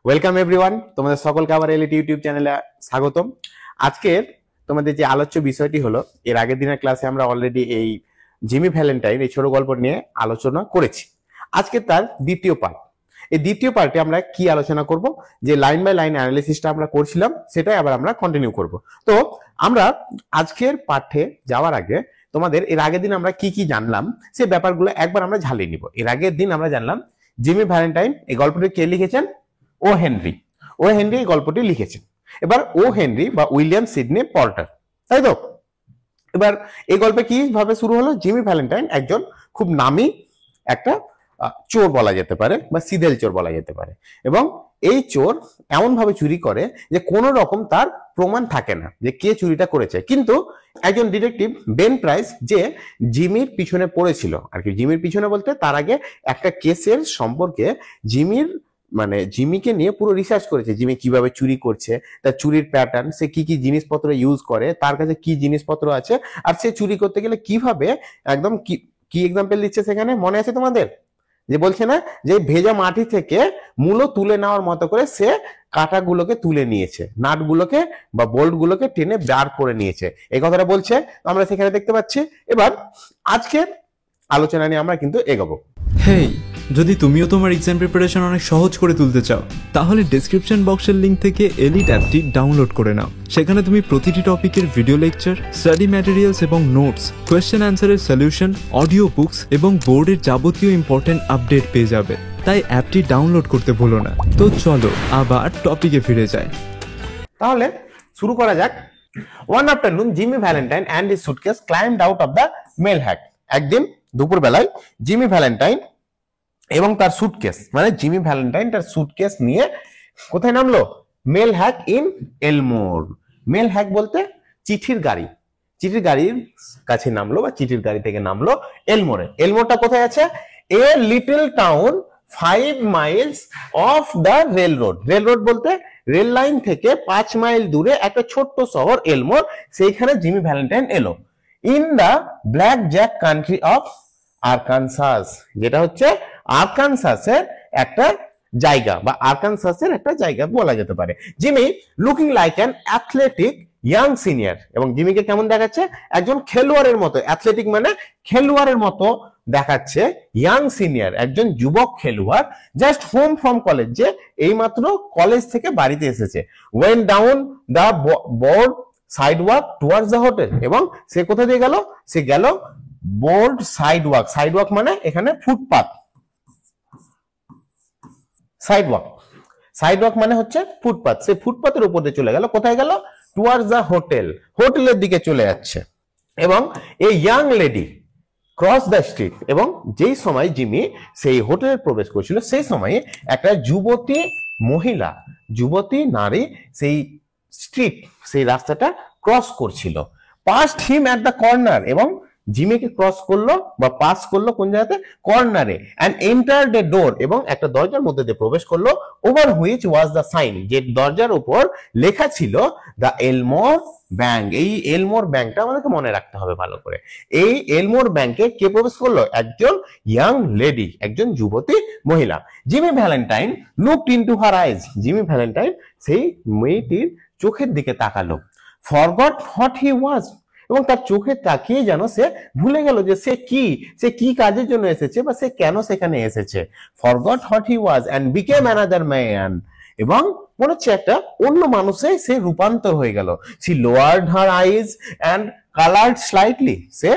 Welcome everyone, তোমাদের সকলকে আবার এলিট ইউটিউব চ্যানেলে স্বাগতম। আজকের তোমাদের যে আলোচ্য বিষয়টি হলো, এর আগের দিনের ক্লাসে আমরা অলরেডি এই জিমি ভ্যালেন্টাইন এই ছোট গল্প নিয়ে আলোচনা করেছি। আজকে তার দ্বিতীয় পার্ট। এই দ্বিতীয় পার্টে আমরা কি আলোচনা করব, যে লাইন বাই লাইন অ্যানালিসিসটা আমরা করছিলাম সেটাই আবার আমরা কন্টিনিউ করব। তো আমরা আজকের পাঠে যাওয়ার আগে তোমাদের এর আগের দিন আমরা কি কি জানলাম সেই ব্যাপারগুলো একবার আমরা ঝালিয়ে নিব। এর আগের দিন আমরা জানলাম জিমি ভ্যালেন্টাইন এই গল্পটি কে লিখেছেন? ও হেনরি এই গল্পটি লিখেছেন। এবার ও হেনরি বা উইলিয়াম সিডনি পর্টার, তাই তো? এবার এই গল্পে কি ভাবে শুরু হলো? জিমি ভ্যালেন্টাইন একজন খুব নামী একটা চোর বলা যেতে পারে, বা সিদেল চোর বলা যেতে পারে। এবং এই চোর এমন ভাবে চুরি করে যে কোনো রকম তার প্রমাণ থাকে না যে কে চুরিটা করেছে। কিন্তু একজন ডিটেকটিভ বেন প্রাইস, যে জিমির পিছনে পড়েছিল আর কি, জিমির পিছনে বলতে তার আগে একটা কেসের সম্পর্কে জিমিকে নিয়ে পুরো রিসার্চ করেছে। জিমি কিভাবে চুরি করছে, তার চুরির প্যাটার্ন, সে কি কি জিনিসপত্র ইউজ করে, তার কাছে কি জিনিসপত্র আছে, আর সে চুরি করতে গেলে কিভাবে একদম কি এক্সাম্পল দিচ্ছে সেখানে, মনে আছে তোমাদের? যে বলছে না যে ভেজা মাটি থেকে মূলো তুলে নেওয়ার মতো করে সে কাঁটাগুলোকে তুলে নিয়েছে, নাটগুলোকে বা বোল্টগুলোকে টেনে বার করে নিয়েছে, এই কথাটা বলছে। আমরা সেখানে দেখতে পাচ্ছি। এবার আজকের আলোচনা নিয়ে আমরা কিন্তু এগোবো। হেই, যদি তুমিও তোমার এক্সাম প্রিপারেশন অনেক সহজ করে তুলতে চাও, তাহলে ডেসক্রিপশন বক্সের লিংক থেকে এলিট অ্যাপটি ডাউনলোড করে নাও। সেখানে তুমি প্রতিটি টপিকের ভিডিও লেকচার, স্টাডি ম্যাটেরিয়ালস এবং নোটস, কোয়েশ্চেন অ্যান্সারের সলিউশন, অডিও বুকস এবং বোর্ডের যাবতীয় ইম্পর্টেন্ট আপডেট পেয়ে যাবে। তাই অ্যাপটি ডাউনলোড করতে ভুলো না। তো চলো আবার টপিকে ফিরে যাই। তাহলে শুরু করা যাক। One afternoon Jimmy Valentine and his suitcase climbed out of the mail hack. একদিন দুপুর বেলায় জিমি ভ্যালেন্টাইন এবং তার সুটকেস, মানে জিমি ভ্যালেন্টাইন তার সুটকেস নিয়ে কোথায় নামলো? Mail hack in Elmore. Mail hack বলতে চিঠির গাড়ি, চিঠির গাড়ির কাছে নামলো বা চিঠির গাড়ি থেকে নামলো এলমোরে। এলমোরটা কোথায় আছে? A little town 5 Miles of the rail road. Rail road বলতে রেল লাইন থেকে 5 মাইল দূরে একটা ছোট্ট শহর এলমোর, সেইখানে জিমি ভ্যালেন্টাইন এলো। In the black Jack country of Arkansas, যেটা হচ্ছে আরকানসাসের একটা জায়গা বা আরকানসাসের একটা জায়গা বলা যেতে পারে। Jimmy looking like an athletic young senior, এবং জিমিকে কেমন দেখাচ্ছে? একজন খেলোয়াড়ের মতো। অ্যাথলেটিক মানে খেলোয়াড়ের মতো দেখাচ্ছে। ইয়াং সিনিয়র, একজন যুবক খেলোয়াড়, জাস্ট হোম ফ্রম কলেজ, যে এইমাত্র কলেজ থেকে বাড়িতে এসেছে। Went down the board sidewalk towards the hotel, এবং সে কোথা দিয়ে গেল? সে গেল বোর্ড সাইডওয়াক। সাইডওয়াক মানে এখানে ফুটপাথ। সাইডওয়াক, সাইডওয়াক মানে হচ্ছে ফুটপাথ। সে ফুটপাথের উপর দিয়ে চলে গেল। কোথায় গেল? টুয়ার্ডস দ্য হোটেল, হোটেলের দিকে চলে যাচ্ছে। এবং এই young lady cross the street, এবং যেই সময় জিমি সেই হোটেলে প্রবেশ করেছিল সেই সময়ে একটা যুবতী মহিলা, যুবতী নারী সেই স্ট্রিট, সেই রাস্তাটা ক্রস করছিল। Past him at the corner, এবং জিমিকে ক্রস করলো বা পাস করলো কোন জায়গাতে? কর্নারে। অ্যান্ড এন্টার দ্য ডোর, এবং একটা দরজার মধ্যে দিয়ে প্রবেশ করলো। Over which was the sign, যে দরজার উপর লেখা ছিল দ্য এলমোর ব্যাংক। এই এলমোর ব্যাংকটা আমাদেরকে মনে রাখতে হবে ভালো করে। এই এলমোর ব্যাংকে কে প্রবেশ করলো? একজন ইয়াং লেডি, একজন যুবতী মহিলা। জিমি ভ্যালেন্টাইন লুকড ইনটু হার আইজ, জিমি ভ্যালেন্টাইন সেই মেয়েটির চোখের দিকে তাকালো। ফরগট হোয়াট হি ওয়াজ, এবং তার চোখে তাকিয়ে যেন সে ভুলে গেল যে সে কি কাজের জন্য এসেছে বা সে কেন সেখানে এসেছে। Forgot what he was and became another man, এবং মনে হচ্ছে একটা অন্য মানুষে সে রূপান্তর হয়ে গেল। She lowered her eyes and coloured slightly, সে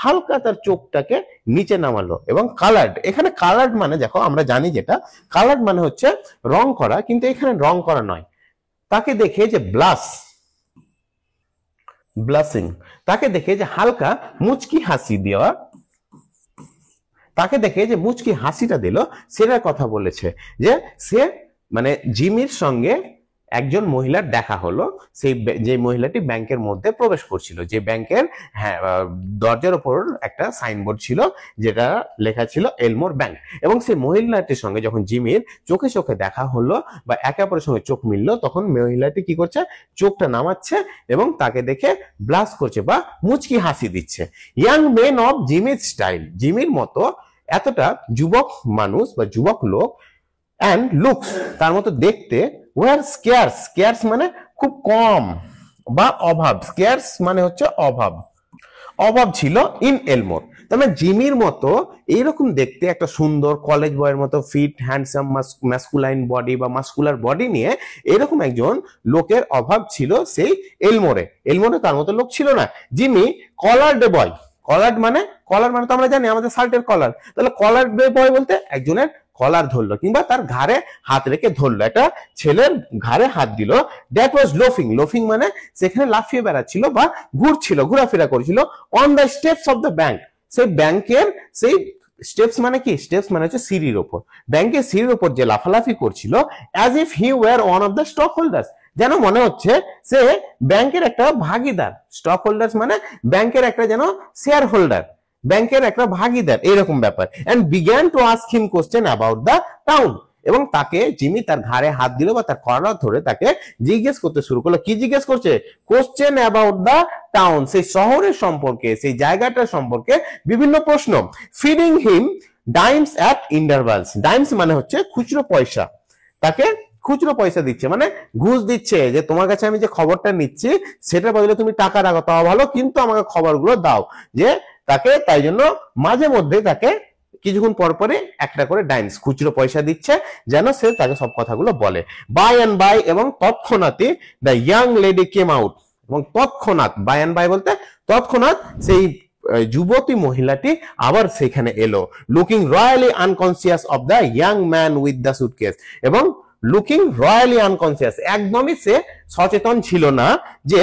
হালকা তার চোখটাকে নিচে নামালো এবং কালার্ড। এখানে কালার্ড মানে দেখো, আমরা জানি যেটা কালার্ড মানে হচ্ছে রং করা, কিন্তু এখানে রং করা নয়। তাকে দেখে যে ব্লাসিং, তাকে দেখে যে হালকা মুচকি হাসি দেওয়া, তাকে দেখে যে মুচকি হাসিটা দিল, সেটার কথা বলেছে। যে সে মানে জিমির সঙ্গে একজন মহিলার দেখা হলো, সেই যে মহিলাটি ব্যাংকের মধ্যে প্রবেশ করছিল, যে ব্যাংকের দরজার উপর একটা সাইনবোর্ড ছিল যেটা লেখা ছিল এলমোর ব্যাংক। এবং সেই মহিলাটির সঙ্গে যখন জিমির চোখে চোখে দেখা হলো বা একে অপরের সঙ্গে চোখ মিললো, তখন মহিলাটি কি করছে? চোখটা নামাচ্ছে এবং তাকে দেখে ব্লাস করছে বা মুচকি হাসি দিচ্ছে। ইয়াং মেন অফ জিমির স্টাইল, জিমির মতো এতটা যুবক মানুষ বা যুবক লোক অ্যান্ড লুকস তার মতো দেখতে ওয়ার স্কেয়ার্স, স্কেয়ার্স মানে খুব কম বা অভাব, স্কেয়ার্স মানে হচ্ছে অভাব, অভাব ছিল ইন এলমোর। তবে জিমির মতো এইরকম দেখতে একটা সুন্দর কলেজ বয়ের মতো ফিট হ্যান্ডসাম ম্যাসকুলাইন বডি বা মাস্কুলার বডি নিয়ে এরকম একজন লোকের অভাব ছিল সেই এলমোরে। এলমোরে তার মতো লোক ছিল না। জিমি কলার ডে বয়, কলার মানে তো আমরা জানি আমাদের শার্টের কলার, তাহলে কলার ডে বয় বলতে একজনের কলার ধরলো কিংবা তার ঘাড়ে হাত রেখে ধরলো, একটা ছেলের ঘাড়ে হাত দিল। দ্যাট ওয়াজ লোফিং, লোফিং মানে সেখানে লাফিয়ে বেড়াচ্ছিল বা ঘুরছিল, ঘোরাফেরা করেছিল on the steps of the bank, সেই ব্যাংকের সেই স্টেপস মানে কি, স্টেপস মানে হচ্ছে সিঁড়ির ওপর, ব্যাংকের সিঁড়ির ওপর যে লাফালাফি করছিল as if he war one of the stock holders, যেন মনে হচ্ছে সে ব্যাংকের একটা ভাগীদার। স্টক হোল্ডার্স মানে ব্যাংকের একটা যেন শেয়ার হোল্ডার, ব্যাংকের একটা ভাগীদার, এরকম ব্যাপার। And began to ask him question about the town, এবং তাকে জিমি তার ঘাড়ে হাত দিল বা তার কলার ধরে তাকে জিজ্ঞেস করতে শুরু করলো। কি জিজ্ঞেস করছে? কোশ্চেন অ্যাবাউট দ্য টাউন, সেই শহরের সম্পর্কে, সেই জায়গাটার সম্পর্কে বিভিন্ন প্রশ্ন। ফিডিং হিম ডাইমস অ্যাট ইন্টারভালস, ডাইমস মানে হচ্ছে খুচরো পয়সা, তাকে খুচরো পয়সা দিচ্ছে মানে ঘুষ দিচ্ছে, যে তোমার কাছে আমি যে খবরটা নিচ্ছি সেটার বদলে তুমি টাকা রাখো তাও ভালো, কিন্তু আমাকে খবরগুলো দাও, যে তাকে তাই জন্য মাঝে মধ্যে তাকে কিছুক্ষণ পর পরে একটা করে ডাইমস খুচরো পয়সা দিচ্ছে যেন সে তাকে সব কথাগুলো বলে। বাই অ্যান্ড বাই, এবং তৎক্ষণাৎই the young lady came out, এবং তৎক্ষণাৎ, বাই অ্যান্ড বাই বলতে তৎক্ষণাৎ সেই যুবতী মহিলাটি আবার সেখানে এলো। Looking royally unconscious of the young man with the suitcase, এবং লুকিং রয়্যালি আনকনসিয়াস, একদমই সে সচেতন ছিল না যে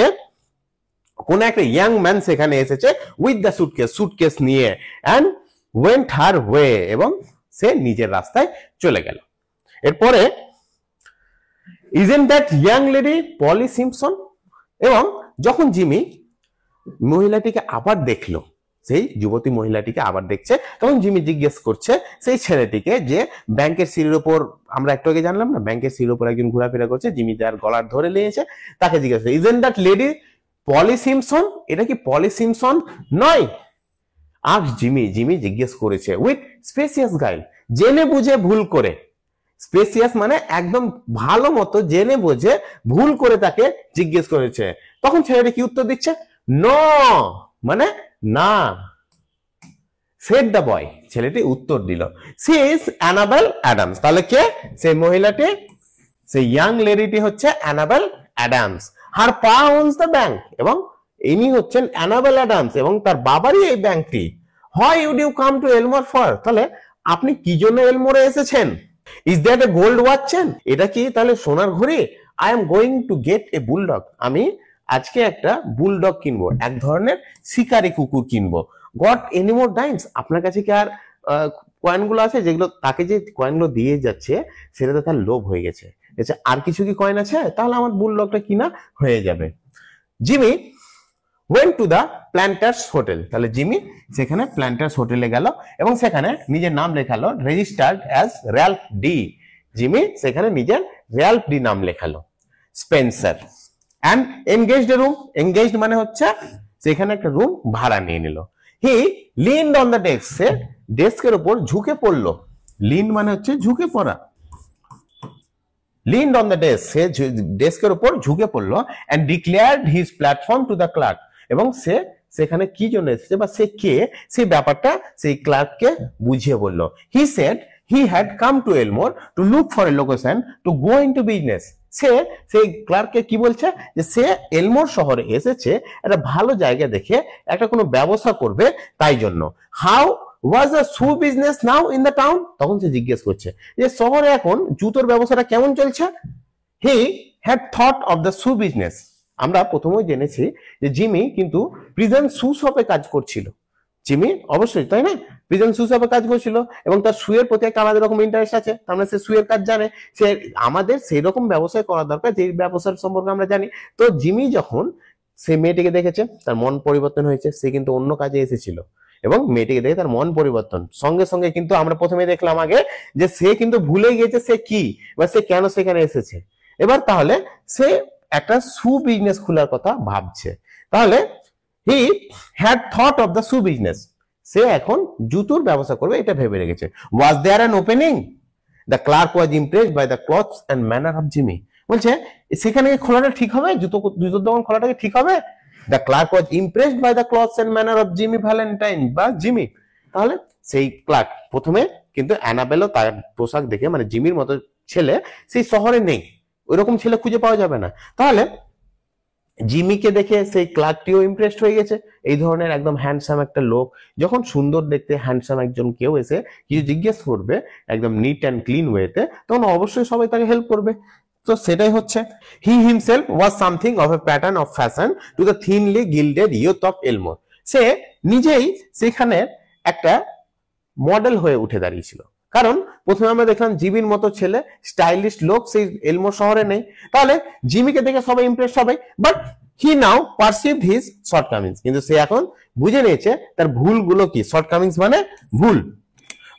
কোন একটা ইয়াং ম্যান সেখানে এসেছে উইথ দ্য সুটকেস, সুটকেস নিয়ে। অ্যান্ড ওয়েন্ট হার ওয়ে, এবং সে নিজের রাস্তায় চলে গেল। এরপরে isn't that young lady Polly Simpson, এবং যখন জিমি মহিলাটিকে আবার দেখলো, সেই যুবতী মহিলাটিকে আবার দেখছে, তখন জিমি জিজ্ঞেস করছে সেই ছেলেটিকে, যে ব্যাংকের সিঁড়ির উপর, আমরা একটু আগে জানলাম না ব্যাংকের সিঁড়ির উপর একজন ঘোরাফেরা করছে, জিমি তার গলার ধরে নিয়েছে, তাকে জিজ্ঞেস করছে isn't that lady Polly Simpson, এটা কি পলি সিম্পসন নয়? আজ জিমি জিজ্ঞেস করেছে উইথ স্পেসিয়াস গাইল, জেনে বুঝে ভুল করে, স্পেসিয়াস মানে একদম ভালো মতো জেনে বুঝে ভুল করে তাকে জিজ্ঞেস করেছে। তখন ছেলেটি কি উত্তর দিচ্ছে? নো মানে না। সেড দ্য বয়, ছেলেটি উত্তর দিল সি ইজ অ্যানাবেল অ্যাডামস, তাহলে কে সেই মহিলাটি? সেই ইয়াং লেডিটি হচ্ছে অ্যানাবেল অ্যাডামস। হার পা ওনস দ্য ব্যাংক, এবং ইনি হচ্ছেন অ্যানাবেল অ্যাডামস, এবং তার বাবারই এই ব্যাংকটি। Why would you come to Elmore for, তাহলে আপনি কি জন্য এলমোরে এসেছেন? Is that a gold watch chain, এটা কি তাহলে সোনার ঘড়ি? I am going to get a bulldog, আমি আজকে একটা বুলডগ কিনবো, এক ধরনের শিকারি কুকুর কিনবো। গট এনি মোর ডাইমস, আপনার কাছে কি আর কয়েনগুলো আছে? যেগুলো তাকে যে কয়েনগুলো দিয়ে যাচ্ছে সেটাতে তার লোভ হয়ে গেছে, আর কিছু কি কয়েন আছে? তাহলে আমার বুলডগটা কিনা হয়ে যাবে। Jimmy went to the Planters Hotel, তাহলে জিমি সেখানে প্ল্যান্টার্স হোটেলে গেল এবং সেখানে নিজের নাম লেখালো, registered as Ralph D. Jimmy সেখানে নিজের র্যালফ ডি নাম লেখালো। Spencer and engaged a room, engaged মানে হচ্ছে সেখানে একটা রুম ভাড়া নিয়ে নিল। He leaned on the desk, সে ডেস্কের উপর ঝুঁকে পড়লো। লিন্ড মানে হচ্ছে ঝুঁকে পড়া। লিন্ড অন দ্য ডেস্ক, সে ডেস্কের উপর ঝুঁকে পড়লো। And declared his platform to the clerk, এবং সে সেখানে কি জন্য এসেছে বা সে কে সেই ব্যাপারটা সেই ক্লার্ককে বুঝিয়ে বললো। He said he had come to Elmore to look for a location to go into business. সে সেই ক্লার্ককে কি বলছে, যে সে এলমোর শহরে এসেছে একটা ভালো জায়গা দেখে একটা কোনো ব্যবসা করবে, তাই জন্য। How was the shoe business now in the town, তখন সে জিজ্ঞেস করছে যে শহরে এখন জুতোর ব্যবসাটা কেমন চলছে। হি had thought of the shoe business, আমরা প্রথমেই জেনেছি যে জিমি কিন্তু প্রিজন শু শপে কাজ করছিল। জিমি অবশ্যই, তাই না, প্রিজন শু শপে কাজ করছিল এবং তার শুয়ের প্রতি একটা আলাদা রকম ইন্টারেস্ট আছে, তার মানে সে শুয়ের কাজ জানে। সে আমাদের সেই রকম ব্যবসায় করা দরকার যে ব্যবসার সম্পর্কে আমরা জানি। তো জিমি যখন সে মেয়েটিকে দেখেছে তার মন পরিবর্তন হয়েছে, সে কিন্তু অন্য কাজে এসেছিল এবং মেয়েটিকে দেখে তার মন পরিবর্তন সঙ্গে সঙ্গে কিন্তু আমরা প্রথমে দেখলাম আগে যে সে কিন্তু ভুলে গিয়েছে সে কি বা সে কেন সেখানে এসেছে। এবার তাহলে সে একটা শু বিজনেস খোলার কথা ভাবছে। তাহলে he had thought of the shoe business, সে এখন জুতোর ব্যবসা করবে এটা ভেবে রেখেছে। Was there an opening, the clerk was impressed by the clothes and manner of Jimmy. বলছে সেখানে খোলাটা ঠিক হবে, জুতোর দোকান খোলাটা কি ঠিক হবে? The clerk was impressed by the clothes and manner of Jimmy Valentine বা জিমি। তাহলে সেই ক্লার্ক প্রথমে কিন্তু অ্যানাবেলও তার পোশাক দেখে, মানে জিমির মতো ছেলে সেই শহরে নেই, ওইরকম ছেলে খুঁজে পাওয়া যাবে না। তাহলে জিমিকে দেখে সেই ক্লার্কটিও ইমপ্রেসড হয়ে গেছে। এই ধরনের একদম হ্যান্ডসাম একটা লোক, যখন সুন্দর দেখতে হ্যান্ডসাম একজন কেউ এসে কিছু জিজ্ঞেস করবে একদম নিট অ্যান্ড ক্লিন ওয়েতে, তখন অবশ্যই সবাই তাকে হেল্প করবে। তো সেটাই হচ্ছে, he himself was something of a pattern of fashion to the thinly gilded youth of Elmore. সে নিজেই সেখানে একটা মডেল হয়ে উঠে দাঁড়িয়েছিল। কারণ প্রথমে আমরা দেখলাম জিমির মতো ছেলে স্টাইলিশ লোক সেই এলমোর শহরে নেই। তাহলে জিমিকে দেখে সবাই ইমপ্রেস হবে, but he now perceived his shortcomings. কিন্তু সে এখন বুঝে নিয়েছে তার ভুলগুলো কি। শর্টকামিংস মানে ভুল।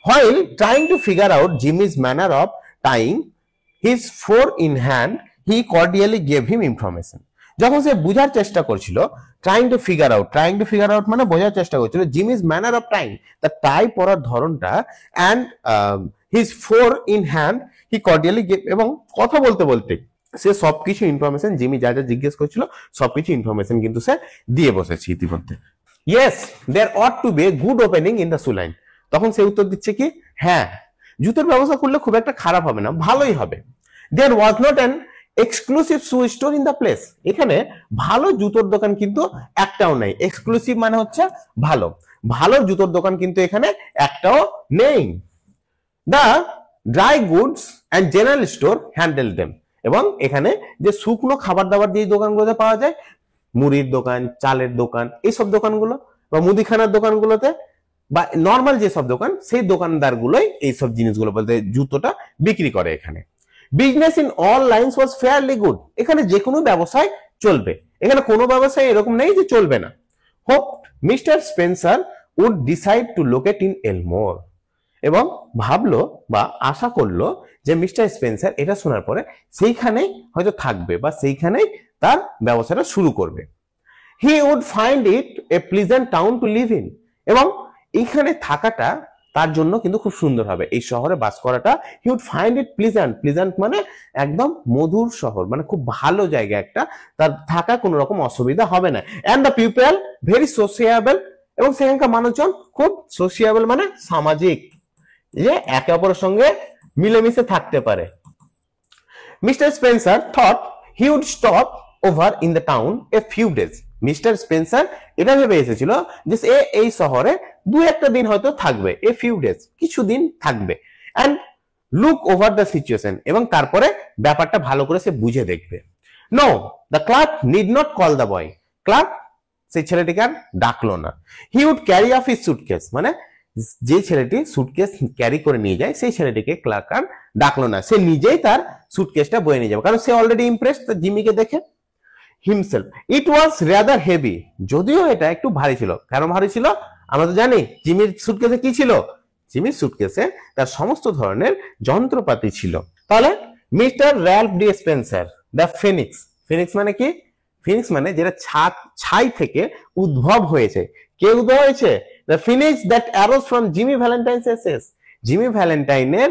While trying to figure out Jimmy's manner of tying his four in hand, he cordially gave him information. যখন সে বোঝার চেষ্টা করছিল, trying to figure out মানে বোঝার চেষ্টা করছিল জিমি's manner of tying, তার টাই পরার ধরনটা, and his four in hand he cordially gave, এবং কথা বলতে বলতে সে সবকিছু ইনফরমেশন, জিমি যা যা জিজ্ঞেস করছিল সবকিছু ইনফরমেশন কিন্তু সে দিয়ে বসেছে ইতিমধ্যে। Yes, there ought to be a good opening in the shoe line. তখন সে উত্তর দিচ্ছে কি, হ্যাঁ জুতোর ব্যবস্থা করলে খুব একটা খারাপ হবে না, ভালোই হবে। There was not an exclusive shoe store in the place. এখানে ভালো জুতোর দোকান কিন্তু একটাও নেই। এক্সক্লুসিভ মানে হচ্ছে ভালো, ভালো জুতোর দোকান কিন্তু এখানে একটাও নেই। The dry goods and general store handled them. এবং এখানে যে শুকনো খাবার দাবার যে দোকানগুলোতে পাওয়া যায়, মুড়ির দোকান, চালের দোকান, এইসব দোকানগুলো বা মুদিখানার দোকানগুলোতে বা নর্মাল যেসব দোকান, সেই দোকানদার গুলোই এইসব জিনিসগুলো বলতে জুতোটা বিক্রি করে। এখানে business in all lines was fairly good. এখানে যে কোনো ব্যবসায় চলবে, এখানে কোনো ব্যবসায় এরকম নেই যে চলবে না। Hope Mr Spencer would decide to locate in Elmore. এবং ভাবলো বা আশা করলো যে মিস্টার স্পেন্সার এটা শোনার পরে সেইখানেই হয়তো থাকবে বা সেইখানেই তার ব্যবসাটা শুরু করবে। He would find it a pleasant town to live in. এবং এইখানে থাকাটা তার জন্য কিন্তু খুব সুন্দর হবে, এই শহরে বাস করাটা। He would find it pleasant. Pleasant মানে একদম মধুর শহর, মানে খুব ভালো জায়গা একটা, তার থাকা কোনো রকম অসুবিধা হবে না। And the people very sociable. এবং সেখানকার মানুষজন খুব সোশিয়েবল মানে সামাজিক, যে একে অপরের সঙ্গে মিলেমিশে থাকতে পারে। Mr Spencer thought he would stop over in the town a few days. Mr Spencer এটা ভেবে এসেছিল যে সে এই শহরে দু একটা দিন হয়তো থাকবে, এ ফিউ ডেজ কিছুদিন থাকবে, and look over the situation, এবং তারপরে ব্যাপারটা ভালো করে সে বুঝে দেখবে। No, the clerk need not call the boy. Clerk সেই ছেলেটিকে আর ডাকলো না। He would carry off his suitcase, মানে যে ছেলেটি সুটকেস ক্যারি করে নিয়ে যায় সেই ছেলেটিকে ক্লার্ক আর ডাকলো না, সে নিজেই তার সুটকেসটা বয়ে নিয়ে যাবে, কারণ সে অলরেডি ইমপ্রেসড জিমিকে দেখে। হিমসেলফ ইট ওয়াজ রাদার হেভি। যদিও এটা একটু ভারী ছিল। কেন ভারী ছিল আমরা তো জানি। জিমির সুটকেসে কি ছিল? জিমির সুটকেসে তার সমস্ত ধরনের যন্ত্রপাতি ছিল। তাহলে mister Ralph D Spencer the Phoenix. Phoenix মানে কি? ফিনিক্স মানে যেটা ছাই থেকে উদ্ভব হয়েছে। কে উদ্ভব হয়েছে? The phoenix that arose from Jimmy Valentine's ashes. Jimmy ভ্যালেন্টাইনের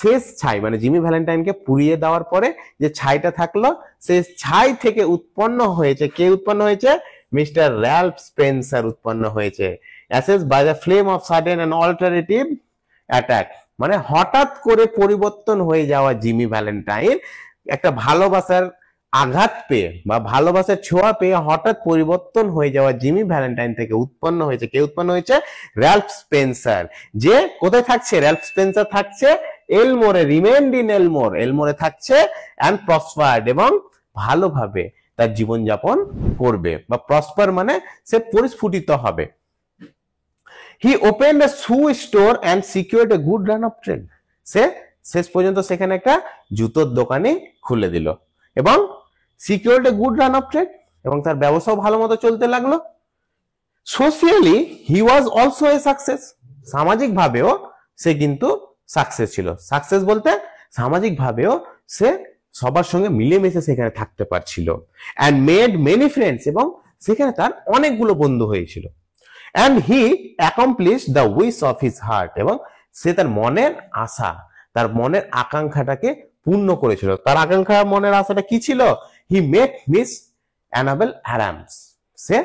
শেষ ছাই, মানে জিমি ভ্যালেন্টাইনকে পুড়িয়ে দেওয়ার পরে যে ছাইটা থাকলো, সেই ছাই থেকে উৎপন্ন হয়েছে। কে উৎপন্ন হয়েছে? মিস্টার র্যালফ স্পেন্সার উৎপন্ন হয়েছে। Ashes by the flame of sudden and alternative attack, মানে হঠাৎ করে পরিবর্তন হয়ে যাওয়া জিমি ভ্যালেন্টাইন একটা ভালোবাসার আঘাত পেয়ে বা ভালোবাসার ছোঁয়া পেয়ে হঠাৎ পরিবর্তন হয়ে যাওয়া জিমি ভ্যালেন্টাইন থেকে উৎপন্ন হয়েছে। কে উৎপন্ন হয়েছে? Ralph Spencer. যে কোথায় থাকছে? র্যালফ স্পেন্সার থাকছে এলমোরে, রিমেন্ড ইন এলমোর। এলমোরে থাকছে অ্যান্ড প্রসপার্ড, এবং ভালোভাবে তার জীবনযাপন করবে, বা প্রসপার মানে সে পরিস্ফুটিত হবে। He opened a shoe store and secured a good run of trade. সে শেষ পর্যন্ত সেখানে একটা জুতোর দোকানে খুলে দিল এবং secured a good run of trade, এবং তার ব্যবসাও ভালো মতো চলতে লাগলো। Socially he was also a success. সামাজিক ভাবেও সে কিন্তু সাকসেস ছিল। সাকসেস বলতে সামাজিক ভাবেও সে সবার সঙ্গে মিলেমিশে সেখানে থাকতে পারছিল। অ্যান্ড মেড মেনি ফ্রেন্ডস, এবং সেখানে তার অনেকগুলো বন্ধু হয়েছিল। And he accomplish the wish of his heart, এবং সে তার মনের আশা, তার মনের আকাঙ্ক্ষাটাকে পূর্ণ করেছিল। তার আকাঙ্ক্ষা, মনের আশাটা কি ছিল? হি মেট মিস অ্যানাবেল অ্যাডামস। সে,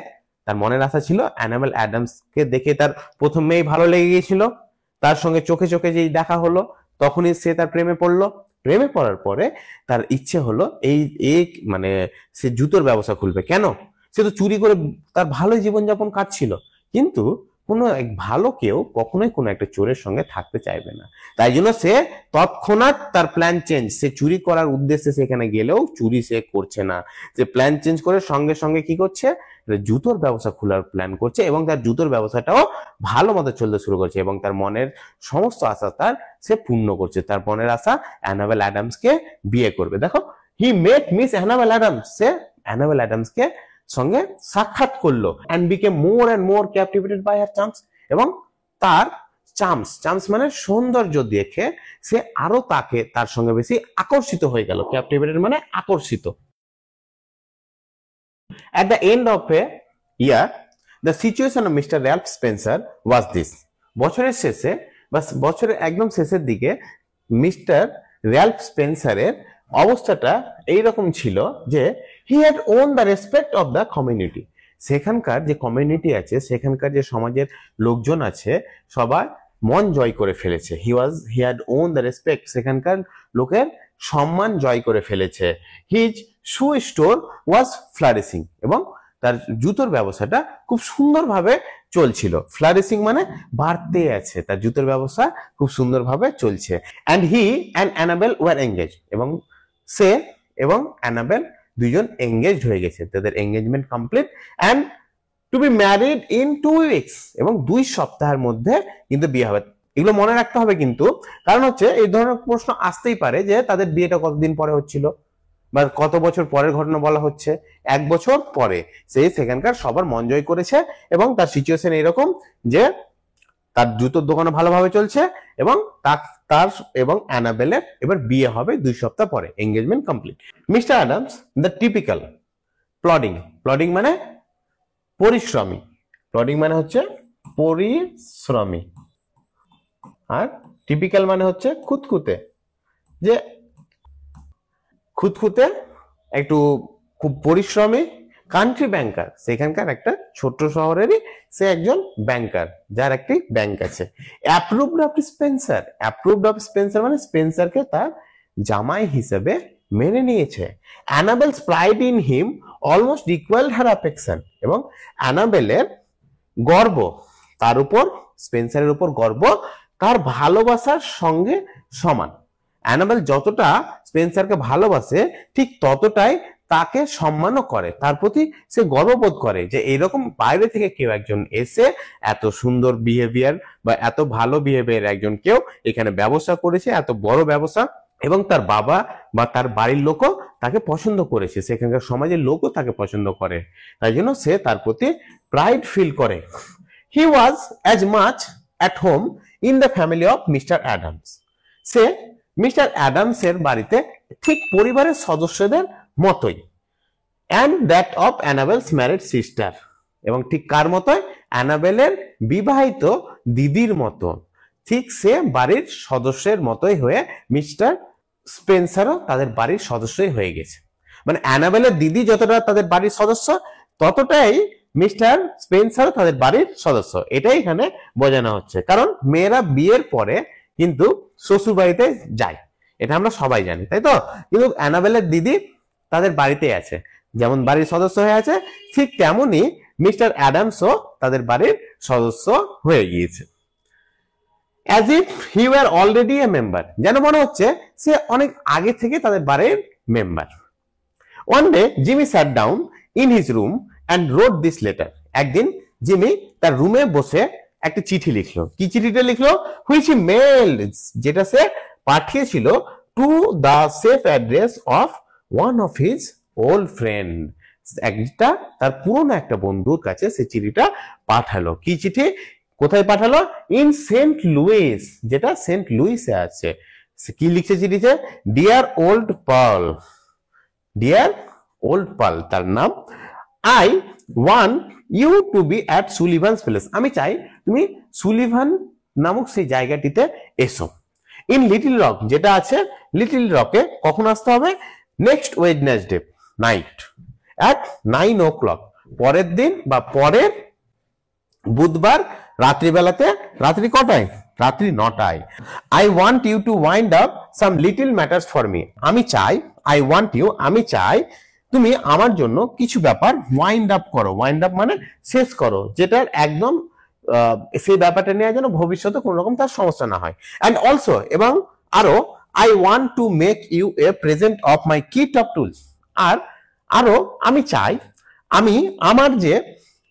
তার মনের আশা ছিল অ্যানাবেল অ্যাডামস কে দেখে তার প্রথমেই ভালো লেগে গিয়েছিল, তার সঙ্গে চোখে চোখে যেই দেখা হলো তখনই সে তার প্রেমে পড়লো। প্রেমে পড়ার পরে তার ইচ্ছে হলো এই মানে সে জুতোর ব্যবসা খুলবে। কেন? সে তো চুরি করে তার ভালোই জীবনযাপন কাটছিল, কিন্তু কোনো এক ভালো কেউ কখনোই কোনো একটা চোরের সঙ্গে থাকতে চাইবে না। তাই জন্য সে তৎক্ষণাৎ তার প্ল্যান চেঞ্জ, সে চুরি করার উদ্দেশ্যে সেখানে গেলেও চুরি সে করছে না, সে প্ল্যান চেঞ্জ করে সঙ্গে সঙ্গে কি করছে, জুতোর ব্যবসা খোলার প্ল্যান করছে এবং তার জুতোর ব্যবসাটাও ভালো মতো চলতে শুরু করছে এবং তার মনের সমস্ত আশা তার সে পূর্ণ করছে। তার মনের আশা অ্যানাবেল অ্যাডামসকে বিয়ে করবে। দেখো, হি মেট মিস অ্যানাবেল অ্যাডামস, সে অ্যানাবেল অ্যাডামসকে সঙ্গে সাক্ষাৎ করলো and became more and more captivated by her charms, এবং তার চার্মস মানে সৌন্দর্য দেখে সে আরো তার সঙ্গে বেশি আকর্ষিত হয়ে গেল। ক্যাপটিভেটেড মানে আকর্ষিত। At the end of a year, the situation of Mr. Ralph Spencer was this. বছরের শেষে বা বছরের একদম শেষের দিকে মিস্টার র্যালফ স্পেন্সারের অবস্থাটা এইরকম ছিল যে he had won the respect of the community. সেখানকার যে কমিউনিটি আছে, সেখানকার যে সমাজের লোকজন আছে, সবার মন জয় করে ফেলেছে। He had won the respect, সেখানকার লোকের সম্মান জয় করে ফেলেছে। হিজ শু স্টোর ওয়াজ ফ্লারিশিং, এবং তার জুতোর ব্যবসাটা খুব সুন্দরভাবে চলছিল। ফ্লারিশিং মানে বাড়তে আছে, তার জুতোর ব্যবসা খুব সুন্দরভাবে চলছে। And he and Annabel were engage, এবং সে এবং অ্যানাবেল দুইজন এঙ্গেজড হয়ে গেছে, তাদের engagement complete and to be married in 2 weeks, এবং 2 সপ্তাহের মধ্যে কিন্তু বিয়ে হবে। এগুলো মনে রাখতে হবে কিন্তু, কারণ হচ্ছে এই ধরনের প্রশ্ন আসতেই পারে যে তাদের বিয়েটা কতদিন পরে হচ্ছিল বা কত বছর পরের ঘটনা বলা হচ্ছে। 1 বছর পরে সে সেখানকার সবার মন জয় করেছে এবং তার সিচুয়েশন এরকম যে তার জুতোর দোকানে ভালোভাবে চলছে এবং তার এবং অ্যানাবেলের এবার বিয়ে হবে 2 সপ্তাহ পরে, engagement complete. Mister Adams the typical plodding মানে পরিশ্রমী, প্লডিং মানে হচ্ছে পরিশ্রমী, আর টিপিক্যাল মানে হচ্ছে খুঁতখুঁতে, যে খুঁতখুঁতে একটু খুব পরিশ্রমী কান্ট্রি ব্যাংকার, সেখানকার একটা ছোট্ট শহরেরই সে একজন ব্যাংকার, যার একটি ব্যাংক আছে। অ্যাপ্রুভড অফ স্পেন্সার মানে স্পেন্সারকে তার জামাই হিসেবে মেনে নিয়েছে। অ্যানাবেলস pride in him almost equalled her affection, এবং অ্যানাবেলের গর্ব তার উপর, স্পেন্সারের উপর গর্ব তার ভালোবাসার সঙ্গে সমান। অ্যানাবেল যতটা স্পেন্সারকে ভালোবাসে ঠিক ততটাই তাকে সম্মানও করে, তার প্রতি সে গর্ববোধ করে যে এরকম বাইরে থেকে কেউ একজন এসে এত সুন্দর বিহেভিয়ার বা এত ভালো বিহেভিয়ার একজন কেউ এখানে ব্যবসা করেছে, এত বড় ব্যবসা, এবং তার বাবা বা তার বাড়ির লোকও তাকে পছন্দ করেছে, সেখানকার সমাজের লোকও তাকে পছন্দ করে, তাই জন্য সে তার প্রতি প্রাইড ফিল করে। He was as much at home in the family of Mr Adams, সে মিস্টার অ্যাডামসের বাড়িতে ঠিক পরিবারের সদস্যদের মতোই। And that of Annabel's married sister, এবং ঠিক কার মতোই? অ্যানাবেলের বিবাহিত দিদির মতো, ঠিক সে বাড়ির সদস্যের মতোই হয়ে মিস্টার স্পেন্সারও তাদের বাড়ির সদস্যই হয়ে গেছে। মানে অ্যানাবেলের দিদি যতটা তাদের বাড়ির সদস্য, ততটাই মিস্টার স্পেন্সারও তাদের বাড়ির সদস্য। এটাই এখানে বোঝানো হচ্ছে, কারণ মেয়েরা বিয়ের পরে কিন্তু শ্বশুর বাড়িতে যায়, এটা আমরা সবাই জানি, তাই তো? কিন্তু অ্যানাবেলের দিদি তাদের বাড়িতে আছে, যেমন বাড়ির সদস্য হয়ে আছে, ঠিক তেমনি মিস্টার অ্যাডামসও তাদের বাড়ির সদস্য হয়ে গিয়েছে। As if he were already a member, যেন মনে হচ্ছে সে অনেক আগে থেকে তাদের বাড়ির member. One day Jimmy sat down in his room and wrote this letter, একদিন জিমি তার রুমে বসে একটা চিঠি লিখলো। কি চিঠিটা লিখলো? হুইচ হি মেইলড, যেটা সে পাঠিয়েছিল to the safe address of one of his old friend, একটা তার পুরনো একটা বন্ধুর কাছে সে চিঠিটা পাঠালো। কি চিঠি? কোথায় পাঠালো? ইন সেন্ট লুইস, যেটা সেন্ট লুইসে আছে। কি লিখছে চিঠিতে? Dear old Pal, dear old Pal তার নাম। I want you to be at Sullivan's place, আমি চাই তুমি সুলিভান নামক সেই জায়গাটিতে এসো। ইন লিটল রক যেটা আছে, লিটল রকে কখন আসতে হবে? Next Wednesday night at 9 o'clock, পরের দিন বা পরের বুধবার রাত্রিবেলাতে। রাত্রি কটায়? রাত্রি 9টায়। I want you to wind up some little matters for me. আমি চাই, আই ওয়ান্ট ইউ, আমি চাই তুমি আমার জন্য কিছু ব্যাপার ওয়াইন্ড আপ করো। ওয়াইন্ড আপ মানে শেষ করো, যেটার একদম সেই ব্যাপারটা নিয়ে যেন ভবিষ্যতে কোন রকম তার সমস্যা না হয়। অ্যান্ড অলসো, এবং আরো, I want to make you a present of my kit of tools. আর আরো আমি চাই, আমি আমার যে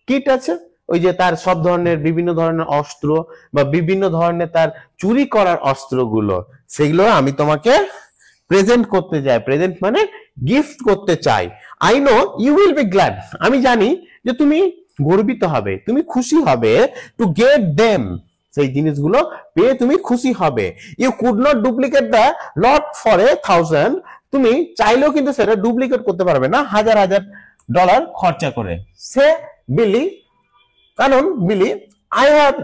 কিট আছে, ওই যে তার সব ধরনের বিভিন্ন ধরনের অস্ত্র বা বিভিন্ন ধরনের তার চুরি করার অস্ত্রগুলো, সেগুলো আমি তোমাকে প্রেজেন্ট করতে চাই। প্রেজেন্ট মানে গিফট করতে চাই। I know you will be glad, আমি জানি যে তুমি গর্বিত হবে, তুমি খুশি হবে। টু গেট দেম, সেই জিনিসগুলো পেয়ে তুমি খুশি হবে। You could not duplicate the lot for $1,000, তুমি চাইলেও কিন্তু সেটা ডুপ্লিকেট করতে পারবে না হাজার হাজার ডলার খরচা করে। সে বিলি, কারণ Billy, I have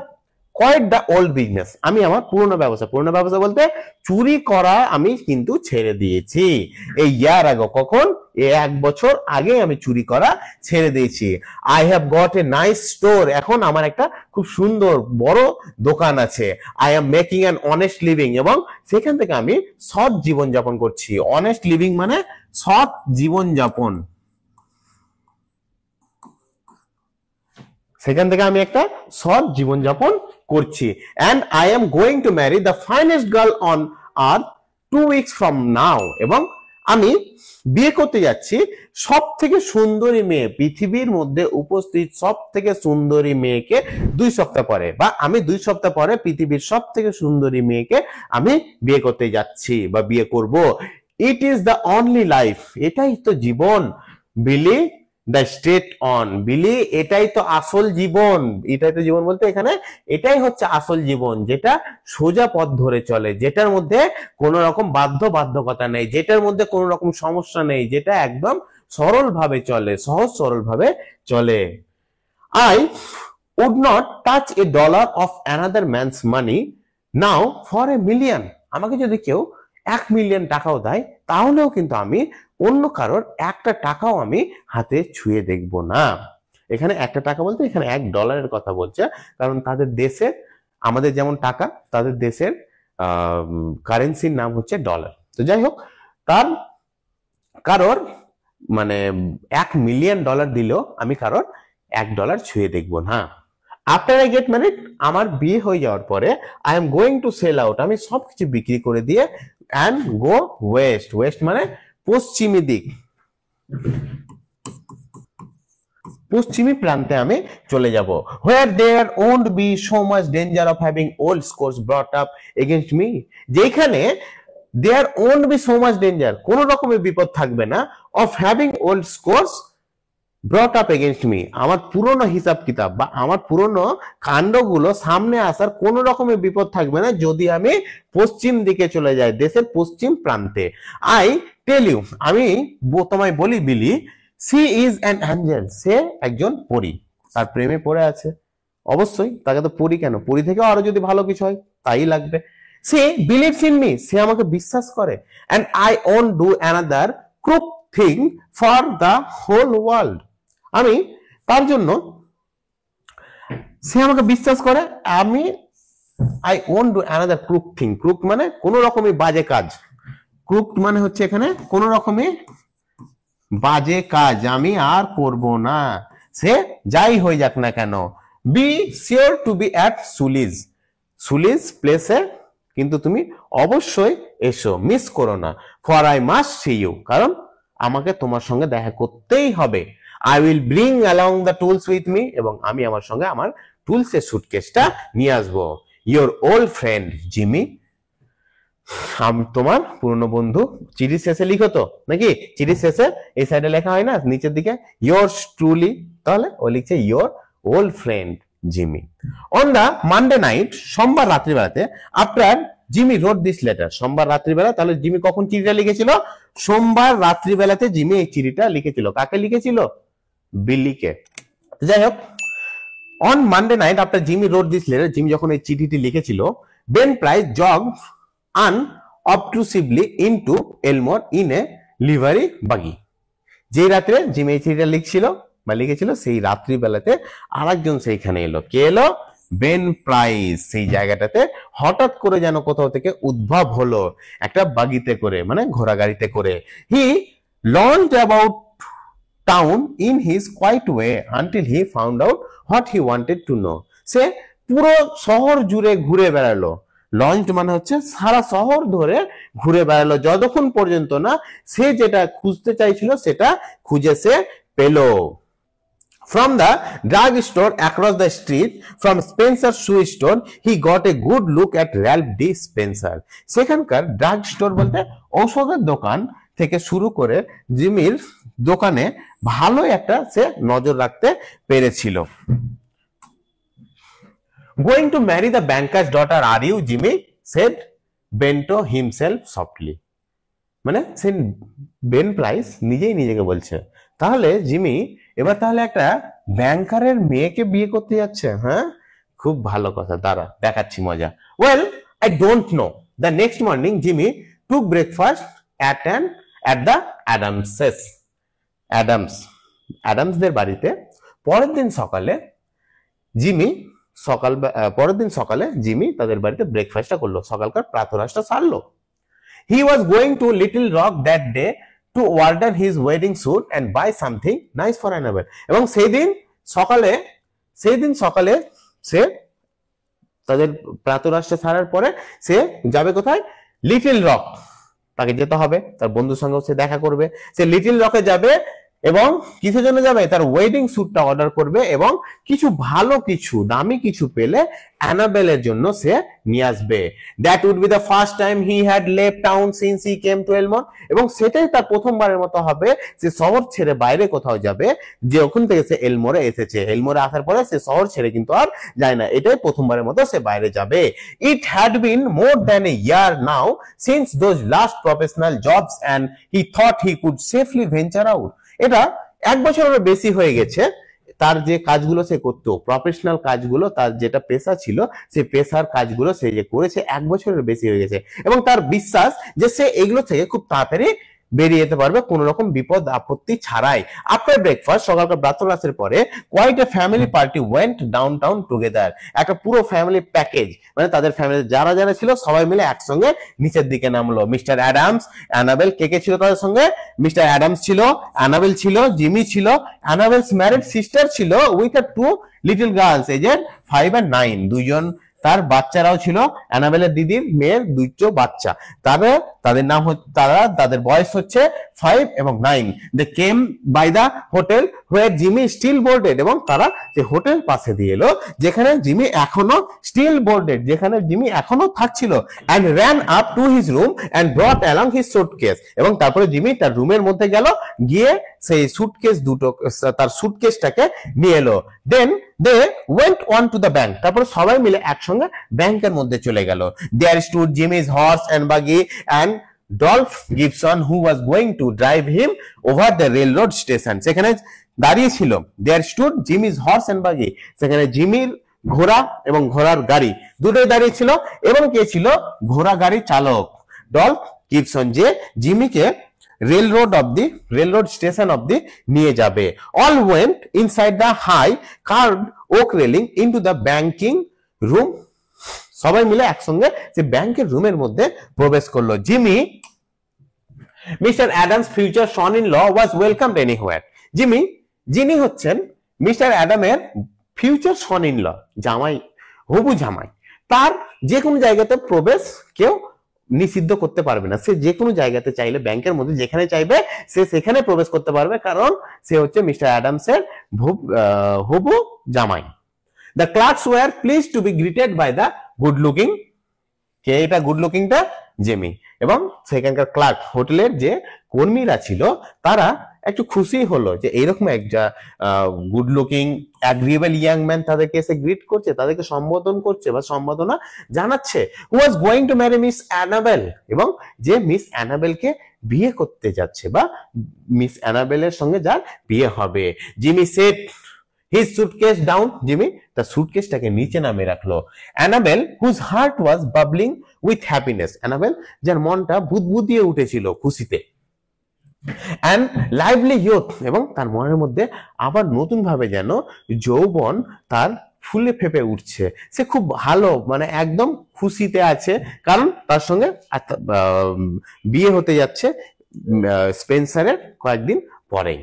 quite the old business, আমি আমার পুরনো ব্যবসা, পুরনো ব্যবসা বলতে চুরি করা আমি কিন্তু ছেড়ে দিয়েছি। এই ইয়ার আগে, কখন? 1 বছর আগে আমি চুরি করা ছেড়ে দিয়েছি। I have got a nice store, এখন আমার একটা খুব সুন্দর বড় দোকান আছে। I am making an honest living, এবং সেখান থেকে আমি সৎ জীবন যাপন করছি। অনেস্ট লিভিং মানে সৎ জীবন যাপন, সেখান থেকে আমি একটা সৎ জীবন যাপন করছি। And I am going to marry the finest girl on earth 2 weeks from now, এবং আমি বিয়ে করতে যাচ্ছি সব থেকে সুন্দরী মেয়ে, পৃথিবীর মধ্যে উপস্থিত সব থেকে সুন্দরী মেয়েকে 2 সপ্তাহ পরে, বা আমি 2 সপ্তাহ পরে পৃথিবীর সব থেকে সুন্দরী মেয়েকে আমি বিয়ে করতে যাচ্ছি বা বিয়ে করব। It is the only life, এটাই তো জীবন। বিলি দ্য স্ট্রেট অন, বিলি এটাই তো আসল জীবন। এটাই তো জীবন বলতে এখানে এটাই হচ্ছে আসল জীবন, যেটা সোজা পথ ধরে চলে, যেটার মধ্যে কোনো রকম বাধ্যবাধকতা নেই, যেটার মধ্যে কোনো রকম সমস্যা নেই, যেটা একদম সরল ভাবে চলে, সহজ সরল ভাবে চলে। I would not touch a dollar of another man's money now for a million, আমাকে যদি কেউ 1 মিলিয়ন টাকাও দেয়, তাহলেও কিন্তু আমি অন্য কারোর একটা টাকাও আমি হাতে ছুঁয়ে দেখব না। এখানে একটা টাকা বলতে এখানে $1 কথা বলছে, কারণ তাদের দেশে, আমাদের যেমন টাকা, তাদের দেশের কারেন্সির নাম হচ্ছে ডলার। তো যাই হোক, তার কারোর মানে $1 মিলিয়ন দিলেও আমি কারোর $1 ছুঁয়ে দেখব না। আফটার আই গেট ম্যারিড, আমার বিয়ে হয়ে যাওয়ার পরে, I am going to sell out, আমি সবকিছু বিক্রি করে দিয়ে, অ্যান্ড গো ওয়েস্ট, ওয়েস্ট মানে পশ্চিমী দিক, পশ্চিমী প্রান্তে আমি চলে যাব। Where there won't be so much danger of having old scores brought up against me, যেখানে there won't be so much danger, কোন রকমের বিপদ থাকবে না, of having old scores brought up against me, আমার পুরনো হিসাব কিতাব বা আমার পুরনো কাণ্ডগুলো সামনে আসার কোন রকমের বিপদ থাকবে না যদি আমি পশ্চিম দিকে চলে যাই, দেশের পশ্চিম প্রান্তে। আই টেল ইউ, আমি তোমায় বলি বিলি, সি ইজ অ্যান অ্যাঞ্জেল, সে একজন পরী, তার প্রেমে পড়ে আছে। অবশ্যই, তাকে তো পরী কেন, পরী থেকে আরো যদি ভালো কিছু হয় তাই লাগবে। সে বিলিভস ইন মি, সে আমাকে বিশ্বাস করে। And I won't do another crook thing for the whole world, আমি তার জন্য, সে আমাকে বিশ্বাস করে, আমি I won't do another crook thing, crook মানে কোন রকমের বাজে কাজ, ক্রুক মানে হচ্ছে এখানে কোন রকমের বাজে কাজ আমি আর করব না, সে যাই হয়ে যাক না কেন। Be sure to be at Sully's, Sully's প্লেসে কিন্তু তুমি অবশ্যই এসো, মিস করো না। For I must see you, কারণ আমাকে তোমার সঙ্গে দেখা করতেই হবে। I will bring along the tools with me, এবং আমি আমার সঙ্গে আমার টুলসের সুটকেসটা নিয়ে আসবো। ইয়োর ওল্ড ফ্রেন্ড জিমি, আমি তোমার পুরনো বন্ধু। চিঠি শেষে লিখো তো নাকি, চিঠি শেষে এই সাইডে লেখা হয় না নিচের দিকে, yours truly, তাহলে ও লিখছে your old friend Jimmy. On the Monday night, সোমবার রাত্রিবেলাতে, after Jimmy wrote this letter, সোমবার রাত্রিবেলা, তাহলে জিমি কখন চিঠিটা লিখেছিল? সোমবার রাত্রিবেলাতে জিমি এই চিঠিটা লিখেছিল। কাকে লিখেছিল? বিলিকে। যাই হোক, on Monday night after Jimmy wrote this letter, Jimmy যখন এই চিঠিটি লিখেছিল, Ben price jug unobtrusively into Elmore in a livery buggy. যে রাত্রে জিমি এই চিঠিটা লিখেছিল সেই রাত্রি বেলাতে আরেকজন সেইখানে এলো। কে এলো? Ben price. সেই জায়গাটাতে হঠাৎ করে যেন কোথাও থেকে উদ্ভব হলো একটা বাগিতে করে, মানে ঘোড়া গাড়িতে করে। He launched about town in his quiet way until he found out what he wanted to know. সে পুরো শহর জুড়ে ঘুরে বেড়ালো। লঞ্চ মানে হচ্ছে সারা শহর ধরে ঘুরে বেড়ালো যতক্ষণ পর্যন্ত না সে যেটা খুঁজতে চাইছিল সেটা খুঁজে সে পেল। From the drug store across the street from Spencer's shoe store, he got a good look at Ralph D. Spencer. সেখানকার ড্রাগ স্টোর বলতে ঔষধের দোকান থেকে শুরু করে জিমির দোকানে ভালো একটা সে নজর রাখতে পেরেছিল। Going to marry the banker's daughter, are you, Jimmy? said Ben to himself softly. মানে সে বেন প্রাইস নিজেকে বলছে, তাহলে জিমি এবার তাহলে একটা ব্যাংকারের মেয়েকে বিয়ে করতে যাচ্ছে। হ্যাঁ, খুব ভালো কথা, দাঁড়া দেখাচ্ছি মজা। Well, I don't no. The next morning Jimmy took breakfast at the অ্যাডামসদের বাড়িতে। পরের দিন সকালে জিমি তাদের বাড়িতে ব্রেকফাস্টটা করলো, সকালকার প্রাতরাশটা সারলো। He was going to Little Rock that day to order his wedding suit and buy something nice for Annabelle. এবং সেই দিন সকালে সে তাদের প্রাতরাশটা সারার পরে সে যাবে কোথায়? Little rock. তাকে যেতে হবে, তার বন্ধুর সঙ্গে সে দেখা করবে। সে লিটল রকে যাবে এবং কিসের জন্য যাবে? তার ওয়েডিং স্যুটটা অর্ডার করবে এবং কিছু দামি কিছু পেলে অ্যানাবেলের জন্য সে নিয়ে আসবে। That would be the first time he had left town since he came to Elmore. এবং সেটাই তার প্রথমবারের মতো হবে সে শহর ছেড়ে বাইরে কোথাও যাবে, যে ওখান থেকে সে এলমোরে এসেছে। এলমোরে আসার পরে সে শহর ছেড়ে কিন্তু আর যায় না, এটাই প্রথমবারের মতো সে বাইরে যাবে। It had been more than a year now since those last professional jobs and he thought he could safely venture out. এটা 1 বছরেরও বেশি হয়ে গেছে তার যে কাজগুলো সে করতো, প্রফেশনাল কাজগুলো, তার যেটা পেশা ছিল সে পেশার কাজগুলো সে যে করেছে 1 বছরের বেশি হয়ে গেছে। এবং তার বিশ্বাস যে সে এগুলো থেকে খুব তাড়াতাড়ি বেরিয়ে যেতে পারবে কোন রকম বিপদ আপত্তি ছাড়াই। আফটার ব্রেকফাস্ট, সকালকার প্রাতরাশের পরে, quite a family party went downtown together. একটা পুরো ফ্যামিলি প্যাকেজ, মানে তাদের ফ্যামিলি যারা ছিল সবাই মিলে একসঙ্গে নিচের দিকে নামলো। মিস্টার অ্যাডামস, অ্যানাবেল, কে ছিল তাদের সঙ্গে? মিস্টার অ্যাডামস ছিল, অ্যানাবেল ছিল, জিমি ছিল, অ্যানাবেলস ম্যারিড সিস্টার ছিল with a 2 little girls aged 5 and 9। দুইজন তার বাচ্চারাও ছিল, অ্যানাবেলের দিদির মেয়ের 2 বাচ্চা। তাদের বয়স হচ্ছে 5 এবং 9। They came by the hotel where Jimmy still boarded. এবং তারা যে হোটেল পাশে দিয়ে এলো যেখানে জিমি এখনো স্টিল বোর্ডেড, যেখানে জিমি এখনো থাকছিল। And ran up to his room and brought along his suitcase. এবং তারপরে জিমি তার রুমের মধ্যে গিয়ে সেই তার সুটকেসটাকে নিয়ে এলো। Then they went on to the bank. তারপর সবাই মিলে একসঙ্গে ব্যাংকের মধ্যে চলে গেল। There stood Jimmy's horse and buggy and Dolph Gibson who was going to drive him over the railroad station. সেখানে দাঁড়িয়ে ছিল there stood Jimmy's horse and buggy. সেখানে জিমির ঘোড়া এবং ঘোড়ার গাড়ি দুটোই দাঁড়িয়ে ছিল। এবং কে ছিল? ঘোড়া গাড়ি চালক ডলফ গিবসন, যে জিমিকে রেলরোড স্টেশন অব্দি নিয়ে যাবে। All went inside the high curved oak railing into the banking room. সবাই মিলে একসঙ্গে যে ব্যাংকের রুমের মধ্যে প্রবেশ করলো। Jimmy, mister Adams future son in law was welcomed anywhere. যিনি হচ্ছেন মিস্টার অ্যাডামের ফিউচার সন ইন ল, হবু জামাই, তার যে কোনো জায়গাতে প্রবেশ কেউ নিষিদ্ধ করতে পারবে না। সে যে কোনো জায়গাতে চাইলে, ব্যাংকের মধ্যে যেখানে চাইবে সে সেখানে প্রবেশ করতে পারবে, কারণ সে হচ্ছে মিস্টার অ্যাডামসের হবু জামাই। The clerks were pleased to be greeted by the good looking. কে এটা গুড লুকিংটা? জিমি। এবং সেখানকার ক্লার্ক, হোটেলের যে কর্মীরা ছিল, তারা একটু খুশি হলো যে এইরকম একটা গুড লুকিং অ্যাগ্রিয়েবল ইয়াং ম্যান তাদেরকে এসে গ্রিট করছে, তাদেরকে সম্বোধন করছে বা সম্বোধনা জানাচ্ছে। Who was going to marry Miss Annabel. এবং যে মিস অ্যানাবেলকে বিয়ে করতে যাচ্ছে বা মিস অ্যানাবেলের সঙ্গে যার বিয়ে হবে। Jimmy said his suitcase down, Jimmy তার সুটকেসটাকে নিচে নামিয়ে রাখলো। Annabel whose heart was bubbling with happiness, Annabel যার মনটা বুদবুদিয়ে উঠেছিল খুশিতে। অ্যান্ড লাইভলি ইয়ুথ, এবং তার মনের মধ্যে আবার নতুন ভাবে যেন যৌবন তার ফুলে ফেপে উঠছে। সে খুব ভালো, মানে একদম খুশিতে আছে, কারণ তার সঙ্গে বিয়ে হতে যাচ্ছে স্পেন্সারের কয়েকদিন পরেই।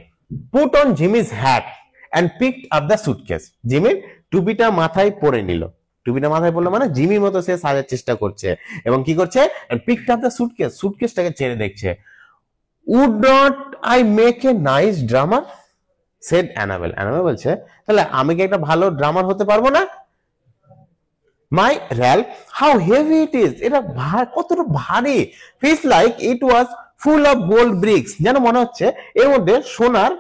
Put on Jimmy's hat and picked up the suitcase, জিমির টুপিটা মাথায় পরে নিল। টুপিটা মাথায় পড়লো মানে জিমির মতো সে সাজার চেষ্টা করছে, এবং কি করছে, পিকড আপ দ্য সুটকেস, সুটকেসটাকে চেড়ে দেখছে। Would not I make a nice drummer? said Annabelle. Annabelle বলছে, তাহলে আমি কি একটা ভালো ড্রামার হতে পারবো না? My Ralph, how heavy it is! এটা কতটা ভারী! Feels like it was full of gold bricks. যেন মনে হচ্ছে এর মধ্যে সোনার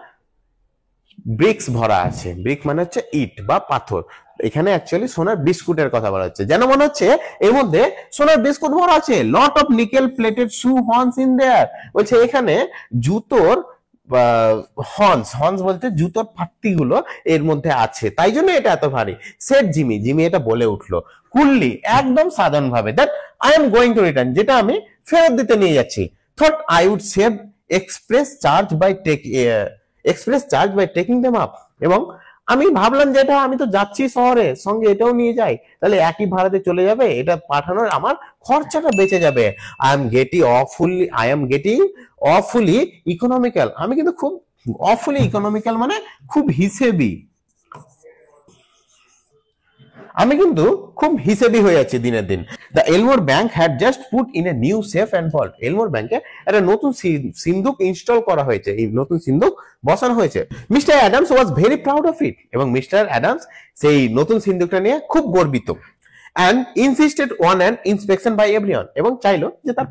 ব্রিক্স ভরা আছে। ব্রিক মানে হচ্ছে ইট বা পাথর, এখানে অ্যাকচুয়ালি সোনার বিস্কুটের কথা বলা হচ্ছে। যেন মনে হচ্ছে এর মধ্যে সোনার বিস্কুট ভরা আছে। Lot of nickel plated shoe horns in their, বলছে এখানে জুতোর হর্নস বলতে জুতোর পাত্তিগুলো এর মধ্যে আছে, তাই জন্য এটা এত ভারী। সেট জিমি, জিমি এটা বলে উঠলো কুললি, একদম সাধারণ ভাবে, that I am going to return, যেটা আমি ফেরত দিতে নিয়ে যাচ্ছি। Thought I would save express charge by taking them up, এবং আমি ভাবলাম যে এটা আমি তো যাচ্ছি শহরে, সঙ্গে এটাও নিয়ে যাই, তাহলে একই ভাড়াতে চলে যাবে, এটা পাঠানোর আমার খরচাটা বেঁচে যাবে। আই এম গেটিং অফুলি ইকোনমিক্যাল, আমি কিন্তু খুব অফুলি ইকোনমিক্যাল মানে খুব হিসেবি, আমি কিন্তু খুব হিসেবি হয়ে যাচ্ছি দিনের দিন। The এলমোর bank had just put in a new safe and vault, এলমোর ব্যাংকে একটা নতুন সিন্দুক ইনস্টল করা হয়েছে, এই নতুন সিন্দুক বসানো হয়েছে। Mister Adams was very proud of it, এবং মিস্টার অ্যাডামস সেই নতুন সিন্দুকটা নিয়ে খুব গর্বিত। And insisted on an inspection by everyone, এবং চাইলো যে তার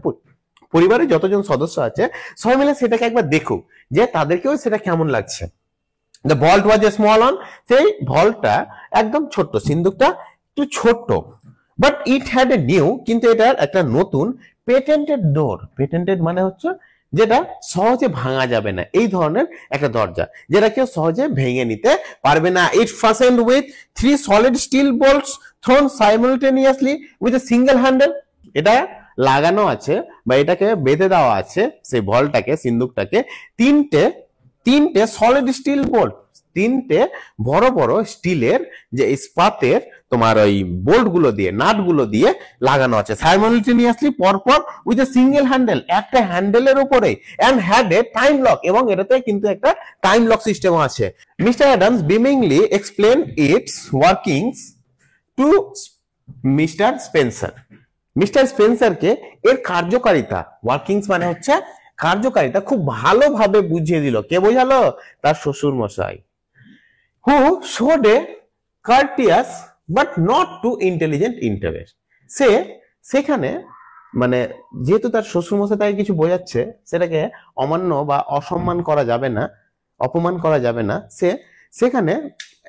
পরিবারের যতজন সদস্য আছে সবাই মিলে সেটাকে একবার দেখুক, যে তাদেরকেও সেটা কেমন লাগছে। The vault was a small one, সেই ভল্টটা একদম ছোট্ট, সিন্দুকটা একটু ছোট্ট, but it had a new, কিন্তু এটার একটা নতুন পেটেন্টেড ডোর, পেটেন্টেড মানে হচ্ছে যেটা সহজে ভাঙা যাবে না, এই ধরনের একটা দরজা যেটা কেউ সহজে ভেঙে নিতে পারবে না। ইট fastened with 3 solid steel bolts thrown simultaneously with a single handle, এটা লাগানো আছে বা এটাকে বেঁধে দেওয়া আছে সেই ভল্টটাকে, সিন্দুকটাকে তিনটে সলিড স্টিল বোল্ট, তিনটে বড় বড় স্টিলের যে ইস্পাতের তোমার ওই বোল্ট গুলো দিয়ে, নাট গুলো দিয়ে লাগানো আছে সাইমultaneously পরপর উইথ এ সিঙ্গেল হ্যান্ডেল, একটা হ্যান্ডেলের উপরে, and had a time lock, এবং এটাতে কিন্তু একটা টাইম লক সিস্টেম আছে। Mister Adams beamingly explain its workings to mister Spencer, mister স্পেন্সারকে এর কার্যকারিতা, ওয়ার্কিংস মানে হচ্ছে কার্যকারিতা, খুব ভালোভাবে বুঝিয়ে দিল। কে বোঝালো? তার শ্বশুর মশাই। Who showed a courteous but not too intelligent interest, সেখানে মানে যেহেতু তার শ্বশুর মশাই তাকে কিছু বোঝাচ্ছে, সেটাকে অমান্য বা অসম্মান করা যাবে না, অপমান করা যাবে না, সেখানে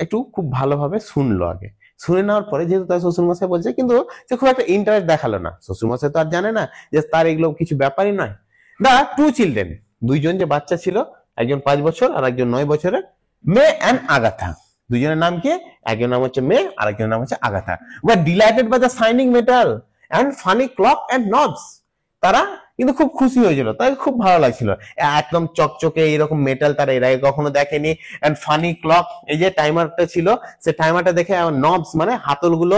একটু খুব ভালোভাবে শুনলো। আগে শুনে নেওয়ার পরে যেহেতু তার শ্বশুরমশাই বলছে, কিন্তু সে খুব একটা ইন্টারেস্ট দেখালো না। শ্বশুরমশাই তো আর জানে না যে তার এগুলো কিছু ব্যাপারই নয়। দা 2 চিলড্রেন, দুইজন যে বাচ্চা ছিল, একজন 5 বছর আর একজন 9 বছরের, মে অ্যান্ড আগাথা, দুজনের নাম কি? একজন নাম হচ্ছে মে আর একজন নাম হচ্ছে Agatha. Were delighted by the shining metal and funny clock and knobs, তারা কিন্তু খুব খুশি হয়েছিল, তাদের খুব ভালো লাগছিল, একদম চকচকে এইরকম মেটাল তারা এর আগে কখনো দেখেনি, এন্ড ফানি ক্লক, এই যে টাইমারটা ছিল, সে টাইমারটা দেখে, নবস মানে হাতলগুলো,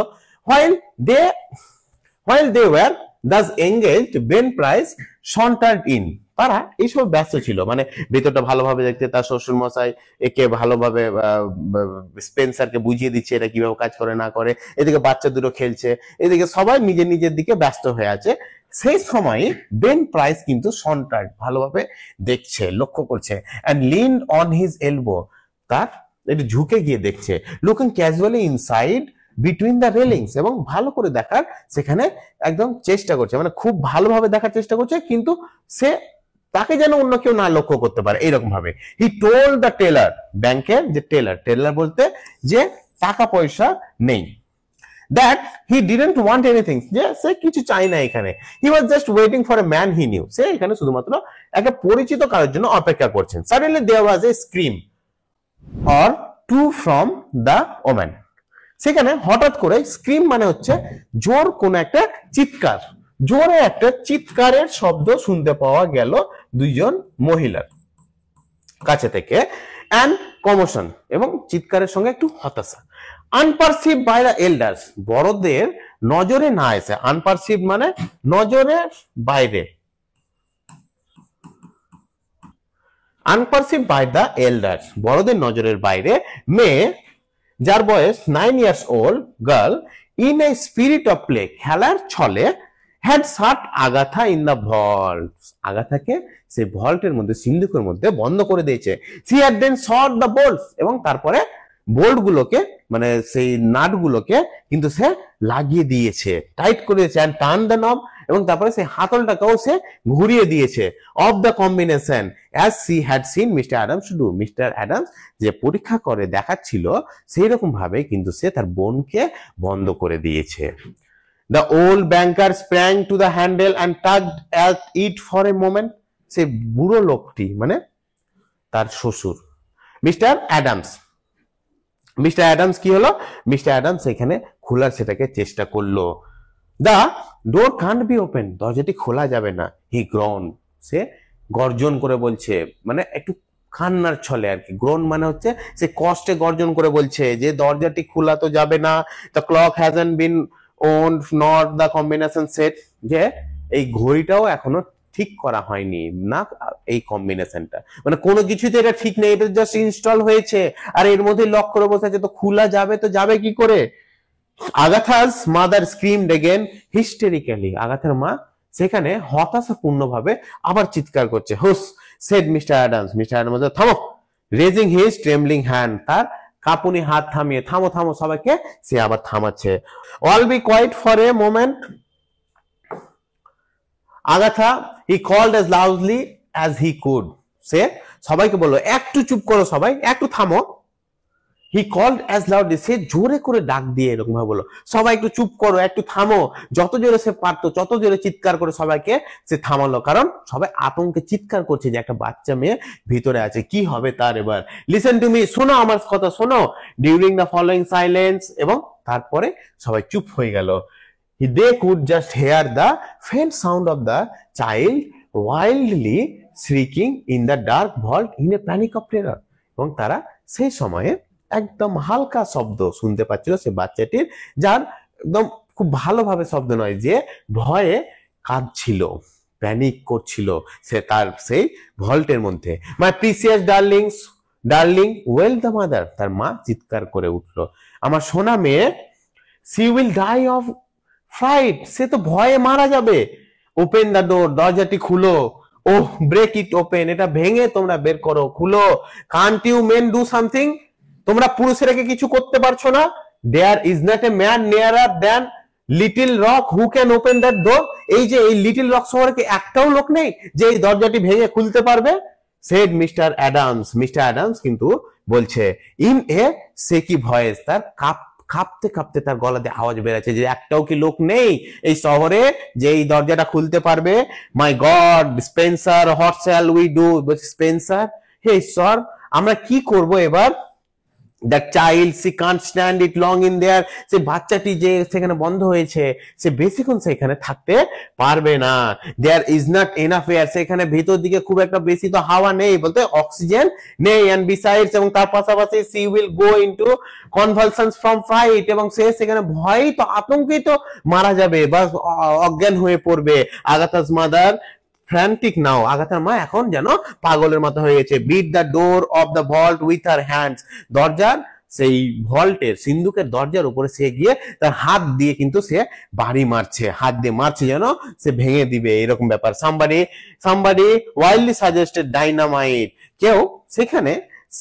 while they were thus engaged, Ben Price sauntered in, তারা এইসব ব্যস্ত ছিল, মানে ভেতরটা ভালোভাবে দেখতে, তার শ্বশুর মশাই একে ভালোভাবে স্পেন্সারকে বুঝিয়ে দিচ্ছে এটা কিভাবে কাজ করে না করে, এদিকে বাচ্চা দুটো খেলছে, এদিকে সবাই নিজের দিকে ব্যস্ত হয়ে আছে। সেই সময় বেন প্রাইস কিন্তু সন্টার্ড, ভালোভাবে দেখছে, লক্ষ্য করছে, and leaned on his elbow, তার একটু ঝুঁকে গিয়ে দেখছে, looking casually inside between the railings, এবং ভালো করে দেখার সেখানে একদম চেষ্টা করছে, মানে খুব ভালোভাবে দেখার চেষ্টা করছে, কিন্তু সে তাকে যেন অন্য কেউ না লক্ষ্য করতে পারে এইরকম ভাবে। হি টোল্ড দ্য টেলার, ব্যাংকের যে টেলার বলতে যে টাকা পয়সা নেই, that he didn't want anything, যে সে কিছু চাই না এখানে, he was just waiting for a man he knew, সে এখানে শুধুমাত্র একটা পরিচিত কারোর জন্য অপেক্ষা করছেন। Suddenly there was a scream, or two from the woman. সেখানে হঠাৎ করে স্ক্রিম মানে হচ্ছে জোর কোন একটা চিৎকার, জোরে একটা চিৎকারের শব্দ শুনতে পাওয়া গেল দুইজন মহিলার কাছে থেকে, অ্যান্ড কমোশন এবং চিৎকারের সঙ্গে একটু হতাশা। আনপারসিভ বাই দ্য এল্ডার্স, বড়দের নজরে না এসে, আনপারসিভ মানে নজরের বাইরে, আনপারসিভ বাই দ্য এল্ডার্স বড়দের নজরের বাইরে, মেয়ে যার বয়স 9 years old girl in a spirit of play, খেলার ছলে, had shut Agatha in the vault, আগাথাকে সেই ভল্টের মধ্যে, সিন্ধুকের মধ্যে বন্ধ করে দিয়েছে। She had then shot the bolts, এবং তারপরে বোল্ট গুলোকে মানে সেই নাট গুলোকে কিন্তু সে লাগিয়ে দিয়েছে, টাইট করে দিয়েছে, এন্ড টার্ন দ্য নব, এবং তারপরে সেই হাতলটাকেও সে ঘুরিয়ে দিয়েছে, of the combination as she had seen mister Adams to do, mister Adams যে পরীক্ষা করে দেখাচ্ছিল সেই রকম ভাবে কিন্তু সে তার বোনকে বন্ধ করে দিয়েছে। The old banker sprang to the handle and tugged at it for a moment. সে বুড়ো লোকটি মানে তার শ্বশুর মিস্টার অ্যাডামস, মিস্টার অ্যাডামস কি হলো, মিস্টার অ্যাডামস এখানে খোলার সেটাকে চেষ্টা করলো। দা ডোর কান্ট বি ওপেন, দরজাটি খোলা যাবে না। হি গ্রন, সে গর্জন করে বলছে, মানে একটু কান্নার ছলে আর কি। গ্রন মানে হচ্ছে সে কষ্টে গর্জন করে বলছে যে দরজাটি খোলা তো যাবে না। The clock hasn't been wound not the combination set, যে এই ঘড়িটাও এখনো ঠিক করা হয়নি না, এই কম্বিনেশনটা মানে কোনো কিছুতে এটা ঠিক নেই, এটা জাস্ট ইনস্টল হয়েছে আর এর মধ্যে লক করে বসে আছে, তো খোলা যাবে তো যাবে কি করে। Agatha's mother screamed again hysterically, আগাথার মা সেখানে হতাশাপূর্ণ ভাবে আবার চিৎকার করছে। Hush said mister Adams, mister Adams থামো, রেজিং হিজ ট্রেমলিং হ্যান্ড, তার কাঁপুনি হাত থামিয়ে, থামো থামো সবাইকে সে আবার থামাচ্ছে। All be quiet for a moment Agatha, he called as loudly as he could, সে সবাইকে বললো একটু চুপ করো, সবাই একটু থামো। হি কল্ড অ্যাজ লাউডলি, সে জোরে করে ডাক দিয়ে এরকম ভাবে বললো সবাই একটু চুপ করো, একটু থামো। যত জোরে সে পারতো তত জোরে চিৎকার করে সবাইকে সে থামালো, কারণ সবাই আতঙ্কে চিৎকার করছে যে একটা বাচ্চা মেয়ে ভিতরে আছে, কি হবে তার এবার। লিসেন টু মি, শোনো আমার কথা শোনো। ডিউরিং দ্য ফলোইং সাইলেন্স, এবং তারপরে সবাই চুপ হয়ে গেল। They could just hear the faint sound of the child wildly shrieking in the dark vault in a panic of terror, এবং তারা সেই সময়ে একদম হালকা শব্দ শুনতে পাচ্ছিল সে বাচ্চাটির, যার একদম খুব ভালোভাবে শব্দ নয়, যে ভয়ে কাঁদছিল, প্যানিক করছিল সে তার সেই ভল্টের মধ্যে। My precious darlings, darling wailed the mother, তার মা চিৎকার করে উঠলো, আমার সোনা মেয়ে, she will die of fright, সে তো ভয়ে মারা যাবে। ওপেন দ্য ডোর, দরজাটি খুলো। ওহ ব্রেক ইট ওপেন, এটা ভেঙে তোমরা বের করো, খুলো। Can't you men do something, তোমরা পুরুষেরা কিছু করতে পারছো না। There is not a man nearer than Little Rock who can open that door, এই যে এই লিটল রক শহরে কি একটাও লোক নেই যে এই দরজাটি ভেঙে খুলতে পারবে। Said mister Adams, mister Adams কিন্তু বলছে ইন এ সেকি ভয়েস, তার কাঁপতে কাঁপতে তার গলাতে আওয়াজ বেরাচ্ছে যে একটাও কি লোক নেই এই শহরে যে এই দরজাটা খুলতে পারবে। My God Spencer, what shall we do, বলছে স্পেন্সার, হে ঈশ্বর আমরা কি করব এবার। The child she can't stand it long in there, সে বাচ্চাটি যে সেখানে বন্ধ হয়েছে সে বেশিক্ষণ সেখানে থাকতে পারবে না। There is not enough air, সেখানে ভেতর দিকে খুব একটা বেশি তো হাওয়া নেই, বলতে অক্সিজেন নেই। এন্ড বিসাইডস, এবং তার পাশাপাশি she will go into convulsions from fright, এবং সে সেখানে ভয় তো আতঙ্কেই তো মারা যাবে বা অজ্ঞান হয়ে পড়বে। আগাথাস মাদার ফ্র্যান্টিক নাও, আগাথার মা এখন যেন পাগলের মতো হয়ে গেছে। Beat the door of the vault with her hands, দরজার সেই ভল্টের সিন্ধুকের দরজার উপরে সে গিয়ে তার হাত দিয়ে কিন্তু সে বাড়ি মারছে, হাত দিয়ে মারছে যেন সে ভেঙে দিবে এরকম ব্যাপার। সামবাডি ওয়াইল্ডলি সাজেস্টেড ডাইনামাইট, কেউ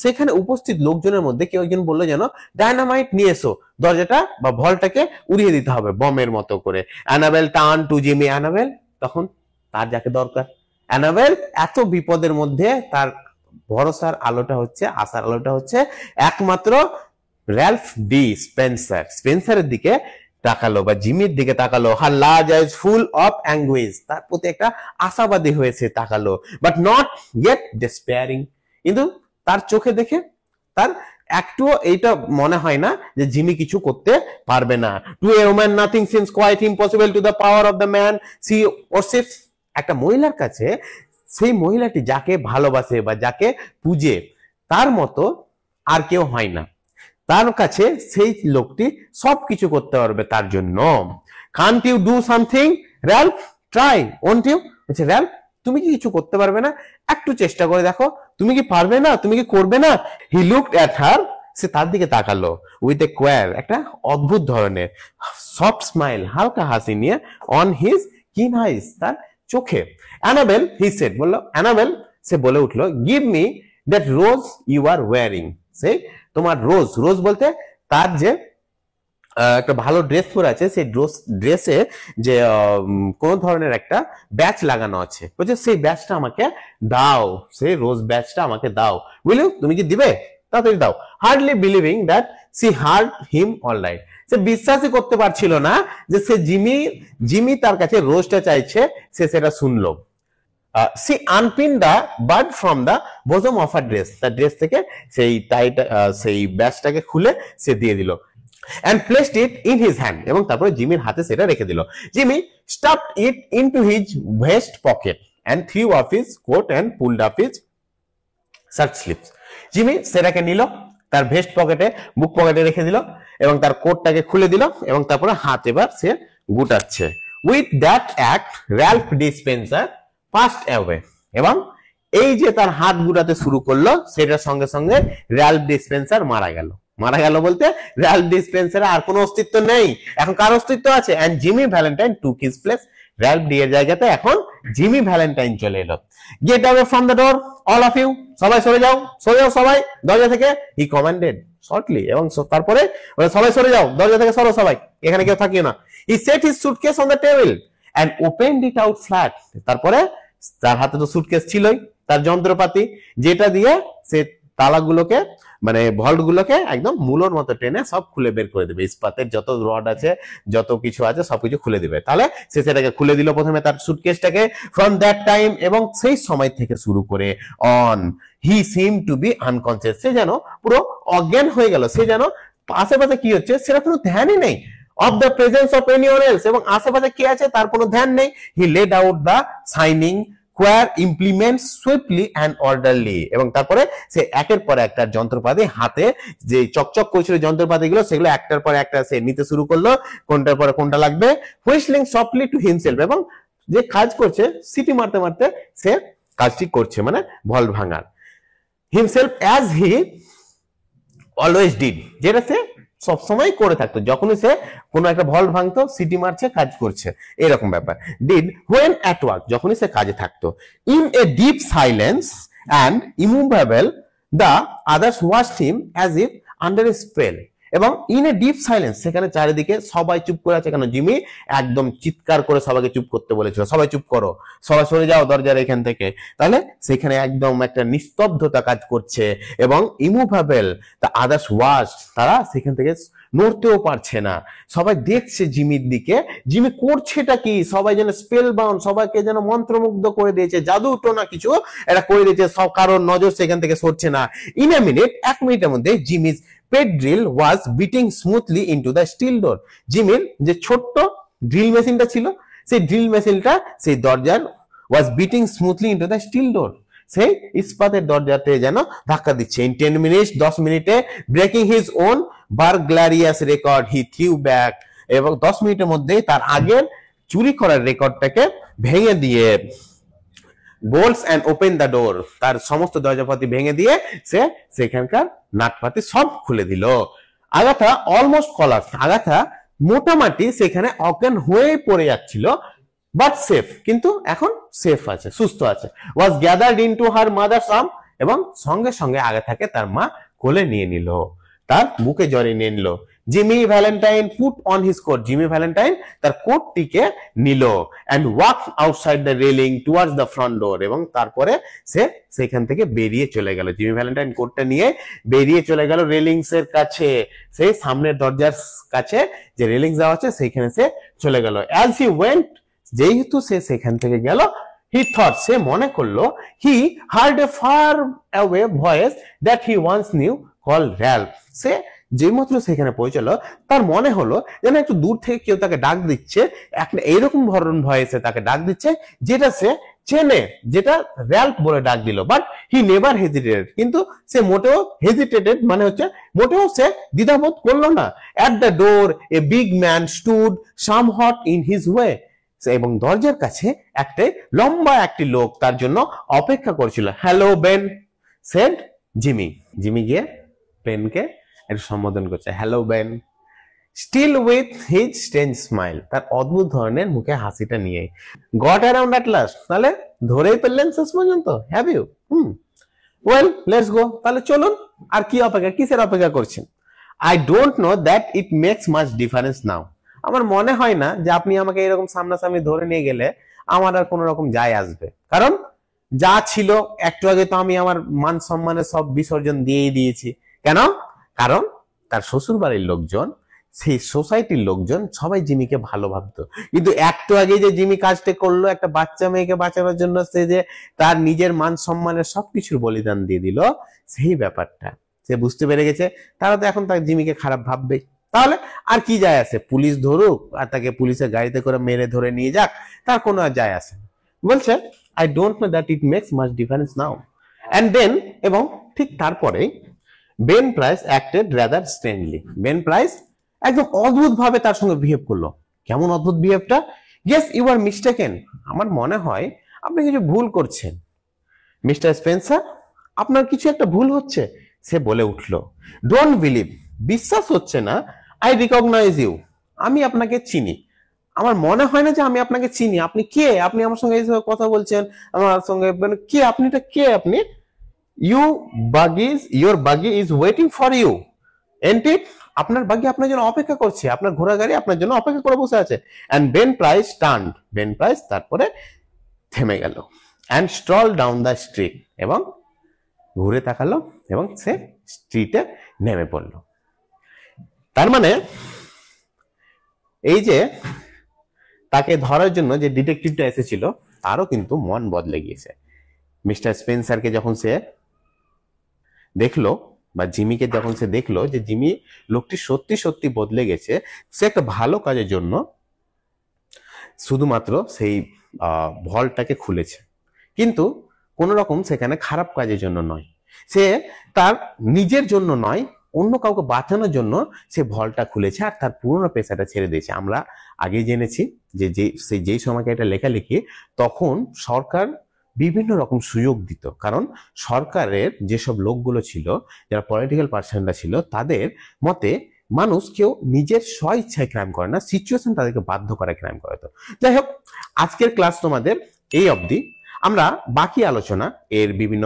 সেখানে উপস্থিত লোকজনের মধ্যে কেউ একজন বললো যেন ডাইনামাইট নিয়ে এসো, দরজাটা বা ভল্টটাকে উড়িয়ে দিতে হবে বমের মতো করে। Annabel turn to Jimmy, Annabel তখন তার যাকে দরকার, অ্যানাবেল এত বিপদের মধ্যে তার ভরসার আলোটা হচ্ছে, আশার আলোটা হচ্ছে একমাত্র র্যালফ ডি স্পেন্সার, স্পেন্সারের দিকে তাকালো বা জিমির দিকে তাকালো। হার লার্জ আইজ ফুল অফ অ্যাঙ্গুইজ, তার প্রতি একটা আশাবাদী হয়েছে তাকালো, বাট নট ইয়েট ডেসপেয়ারিং, কিন্তু তার চোখে দেখে তার একটুও এইটা মনে হয় না যে জিমি কিছু করতে পারবে না। To a woman nothing seems quite impossible to the power of the man she worships. একটা মহিলার কাছে সেই মহিলাটি যাকে ভালোবাসে বা যাকে পূজে তার মতো আর কেউ হয় না, তার কাছে সেই লোকটি সবকিছু করতে পারবে তার জন্য। Can't you do something Ralph, try won't you? বলছে র্যালফ তুমি কি কিছু করতে পারবে না? একটু চেষ্টা করে দেখো, তুমি কি পারবে না, তুমি কি করবে না? হি লুকড অ্যাট হার, সে তার দিকে তাকালো উইথ এ কোয়ার, একটা অদ্ভুত ধরনের সফট স্মাইল, হালকা হাসি নিয়ে অন হিজ কিন আইস, তার চোখে। অ্যানাবেল হি সেড, বললো অ্যানাবেল, সে বলে উঠলো, give me that rose you are wearing. সেই তোমার রোজ, রোজ বলতে তার যে একটা ভালো ড্রেস পরে আছে, সেই ড্রেসে যে কোন ধরনের একটা ব্যাচ লাগানো আছে, বলছে সেই ব্যাচটা আমাকে দাও, সেই রোজ ব্যাচটা আমাকে দাও। বুঝলি, তুমি কি দিবে? তাড়াতাড়ি দাও। Hardly believing that she heard him all right, সে বিশ্বাসই করতে পারছিল না যে সে জিমি তার কাছে রোজটা চাইছে, সে সেটা শুনলো। She unpinned the bud from the bosom of her dress, তার ড্রেস থেকে সেই টাইটা সেই ব্যাচটাকে খুলে সে দিয়ে দিল। and placed it in his hand, এবং তারপরে জিমির হাতে সেটা রেখে দিল। Jimmy stuffed it into his vest pocket and threw off his coat and pulled up his shirt sleeves. Jimmy সেটাকে নিল, তার ভেস্ট পকেটে, বুক পকেটে রেখে দিল এবং তার কোটটাকে খুলে দিল এবং তারপরে হাত এবার সে গুটাচ্ছে। With that act Ralph D Spencer passed away, এবং এই যে তার হাত গুটাতে শুরু করলো সেটার সঙ্গে সঙ্গে র্যালফ ডিসপেন্সার মারা গেল। মারা গেল বলতে র্যালফ ডিসপেন্সারের আর কোনো অস্তিত্ব নেই, এখন কার অস্তিত্ব আছে? And Jimmy Valentine took his place, Ralph D এর জায়গাতে এখন জিমি ভ্যালেন্টাইন চলে এলো। Get away from the door all of you, সবাই সরে যাও, সরে যাও সবাই দরজা থেকে, হি কমান্ডেড শর্টলি, এবং তারপরে সবাই সরে যাও, দরজা থেকে সরো সবাই, এখানে কেউ থাকিও না। He set his suitcase on the table and opened it out flat, তারপরে তার হাতে তো সুটকেস ছিলই, তার যন্ত্রপাতি, যেটা দিয়ে সে তালাগুলোকে মানে ভল্ট গুলোকে একদম মূলর মতো টেনে সব খুলে বের করে দেবে, ইস্পাতের যত রড আছে যত কিছু আছে সবকিছু খুলে দিবে। তাহলে সে সেটাকে খুলে দিল প্রথমে তার সুটকেসটাকে। ফ্রম দ্যাট টাইম, এবং সেই সময় থেকে শুরু করে on, he seem to be unconscious, সে যেন পুরো অজ্ঞান হয়ে গেল, সে যেন আশেপাশে কি হচ্ছে সেটা কোনো ধ্যানই নেই। Of the presence of anyone else, এবং আশেপাশে কি আছে তার কোনো ধ্যান নেই। He laid out the shining queer implements swiftly and orderly, এবং তারপরে সে একের পর একটা যন্ত্রপাতি হাতে যে চকচক করছিল যন্ত্রপাতিগুলো সেগুলো একটার পর একটা সে নিতে শুরু করলো, কোনটার পরে কোনটা লাগবে। হুইসলিং সফটলি টু হিমসেলফ, এবং যে কাজ করছে সিটি মারতে মারতে সে কাজটি করছে, মানে ভল ভাঙার। Himself as he always did, যেটা সে সবসময় করে থাকতো, যখনই সে কোনো একটা ভল্ট ভাঙতো, সিটি মারছে, কাজ করছে, এরকম ব্যাপার। ডিড হোয়েন অ্যাট ওয়ার্ক, যখনই সে কাজে থাকতো। In a deep silence and immovable the others watched him as if under A spell, এবং ইন এ ডিপ সাইলেন্স, সেখানে চারিদিকে সবাই চুপ করে আছে, কেন জিমি একদম চিৎকার করে সবাইকে চুপ করতে বলেছিল, সবাই চুপ করো, সবাই সরে যাও দরজার এখান থেকে। তাহলে সেখানে একদম একটা নিস্তব্ধতা কাজ করছে, এবং ইমুভেবল দ্য আদার্স ওয়াচ, তারা সেখান থেকে নড়তেও পারছে না, সবাই দেখছে জিমির দিকে, জিমি করছেটা কি, সবাই যেন স্পেল বাউন্ড, সবাইকে যেন মন্ত্রমুগ্ধ করে দিয়েছে, জাদু টোনা কিছু এটা করে দিয়েছে, সব কারোর নজর সেখান থেকে সরছে না। ইন এ মিনিট, এক মিনিটের মধ্যে Jimmy's pet drill was biting smoothly into the steel door, জিমির যে ছোট্ট ড্রিল মেশিনটা ছিল সেই ড্রিল মেশিনটা সেই দরজার was biting smoothly into the steel door, সেই ইস্পাতের দরজাতে যেন ধাক্কা দিচ্ছে। ইন 10 মিনিটস, 10 মিনিটে ব্রেকিং হিজ ওন বার্গলারিয়াস রেকর্ড হি থ্রিউ ব্যাক, এবং 10 মিনিটের মধ্যেই তার আগের চুরি করার রেকর্ডটাকে ভেঙে দিয়ে bolts and open the door, তার সমস্ত দরজাপাতি ভেঙে দিয়ে সে সেখানকার নাটপাতি সব খুলে দিল। আগাথা অলমোস্ট কলাপস, আগাথা মোটামুটি সেখানে অজ্ঞান হয়ে পড়ে যাচ্ছিল, বাট সেফ, কিন্তু এখন সেফ আছে, সুস্থ আছে। ওয়াজ গ্যাদার্ড ইনটু হার মাদার্স আর্ম, এবং সঙ্গে সঙ্গে আগাথাকে তার মা কোলে নিয়ে নিল, তার বুকে জড়িয়ে নিয়ে নিল। Jimmy Valentine put on his coat, Jimmy Valentine তার কোটটিকে নিল, and walk outside the railing towards the front door, এবং তারপরে সে সেখান থেকে বেরিয়ে চলে গেল, জিমি ভ্যালেন্টাইন কোটটা নিয়ে বেরিয়ে চলে গেল রেলিংস এর কাছে, সেই সামনের দরজার কাছে যে রেলিংস দেওয়া আছে সেইখানে সে চলে গেল। অ্যাজ হি ওয়েন্ট, যেহেতু সে সেখান থেকে গেল, হি থট, সে মনে করলো, he heard a far away voice that he once knew call Ralph. সে যে মাত্র সেখানে পৌঁছালো তার মনে হলো যেন একটু দূর থেকে কেউ তাকে ডাক দিচ্ছে, একটা এইরকম ধরন ভয়েসে তাকে ডাক দিচ্ছে যেটা সে চেনে, যেটা র্যাল্ফ বলে ডাক দিল। বাট হি নেভার হেজিটেটেড, কিন্তু সে মোটেও হেজিটেটেড মানে হচ্ছে মোটেও সে দ্বিধাবোধ করলো না। At the door a big man stood somewhat in his way, এবং দরজার কাছে লম্বা একটি লোক তার জন্য অপেক্ষা করছিল। Hello Ben, said Jimmy. Jimmy গিয়ে বেনকে একটু সম্বোধন করছে, hello Ben, still with his strange smile, তার অদ্ভুত ধরনের মুখে হাসিটা নিয়ে। গট অ্যারাউন্ড অ্যাট লাস্ট, তাহলে ধরেই ফেললেন শেষ পর্যন্ত, have you? Well let's go, তাহলে চলুন। আর কি অপেক্ষা, কিসের অপেক্ষা করছেন? I don't know that it makes much difference now, আমার মনে হয় না যে আপনি আমাকে এরকম সামনাসামনি ধরে নিয়ে গেলে আমার আর কোন রকম যায় আসবে, কারণ যা ছিল একটু আগে তো আমি আমার মান সম্মানের সব বিসর্জন দিয়েই দিয়েছি। কেন? কারণ তার শ্বশুর বাড়ির লোকজন, সেই সোসাইটির লোকজন সবাই জিমিকে ভালো ভাবতো, কিন্তু একটু আগে যে জিমি কাজটা করলো একটা বাচ্চা মেয়েকে বাঁচানোর জন্য, সে যে তার নিজের মান সম্মানের সবকিছুর বলিদান দিয়ে দিল, সেই ব্যাপারটা সে বুঝতে পেরে গেছে। তারা তো এখন তার জিমিকে খারাপ ভাববেই। তাহলে আর কি যায় আসে, পুলিশ ধরুক আর তাকে পুলিশের গাড়িতে করে মেরে ধরে নিয়ে যাক, তার কোনো আর যায় আসে। বলছে I don't know that it makes much difference now and then, এবং ঠিক তারপরেই Ben Price acted rather strangely. Ben Price একদম অদ্ভুত ভাবে তার সঙ্গে বিহেভ করলো। কেমন অদ্ভুত বিহেভটা? ইয়েস ইউ আর মিস্টেকেন, আমার মনে হয় আপনি কিছু ভুল করছেন মিস্টার স্পেন্সার, আপনার কিছু একটা ভুল হচ্ছে। সে বলে উঠলো, ডোন্ট বিলিভ, বিশ্বাস হচ্ছে না, আই রিকগনাইজ ইউ, আমি আপনাকে চিনি। আমার মনে হয় না যে আমি আপনাকে চিনি। আপনি কে? আপনি আমার সঙ্গে এইভাবে কথা বলছেন আমার সঙ্গে, মানে কে আপনি? এটা কে আপনি? Your buggy is waiting for you, and it, আপনার বাগি আপনার জন্য অপেক্ষা করছে, আপনার ঘোড়া গাড়ি আপনার জন্য অপেক্ষা করে বসে আছে। And Ben Price turned, Ben Price তারপরে থেমে গেল। And stroll down the street, এবং ঘুরে তাকালো এবং সে স্ট্রিটে নেমে পড়লো। তার মানে এই যে তাকে ধরার জন্য যে ডিটেকটিভটা এসেছিল তারও কিন্তু মন বদলে গিয়েছে। মিস্টার স্পেন্সারকে যখন সে দেখলো, বা জিমিকে যখন সে দেখলো যে জিমি লোকটি সত্যি সত্যি বদলে গেছে, সে একটা ভালো কাজের জন্য শুধুমাত্র সেই ভল্টটাকে খুলেছে, কিন্তু কোন রকম সেখানে খারাপ কাজের জন্য নয়, সে তার নিজের জন্য নয়, অন্য কাউকে বাঁচানোর জন্য সে ভল্টটা খুলেছে আর তার পুরোনো পেশাটা ছেড়ে দিয়েছে। আমরা আগে জেনেছি যে যেই সময়কে এটা লেখালেখি, তখন সরকার বিভিন্ন রকম সুযোগ দিত, কারণ সরকারের যেসব লোকগুলো ছিল, যারা পলিটিক্যাল পার্সনরা ছিল, তাদের মতে মানুষ কেউ নিজের স্ব ইচ্ছায় ক্রাইম করে না, সিচুয়েশন তাদেরকে বাধ্য করে ক্রাইম করে। তো যাই হোক, আজকের ক্লাস তোমাদের এই অবধি। আমরা বাকি আলোচনা এর বিভিন্ন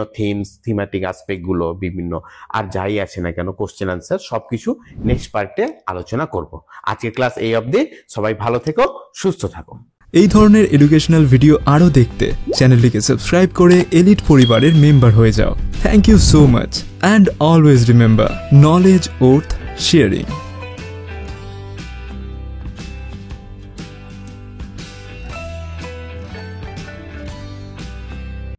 থিমেটিক অ্যাসপেক্ট গুলো, বিভিন্ন আর যাই আছে না কেন, কোশ্চেন আনসার সবকিছু নেক্সট পার্টে আলোচনা করব। আজকের ক্লাস এই অবধি। সবাই ভালো থেকো, সুস্থ থাকো। এই ধরনের এডুকেশনাল ভিডিও আরও দেখতে চ্যানেলটিকে সাবস্ক্রাইব করে এলিট পরিবারের মেম্বার হয়ে যাও। Thank you so much and always remember, knowledge worth sharing.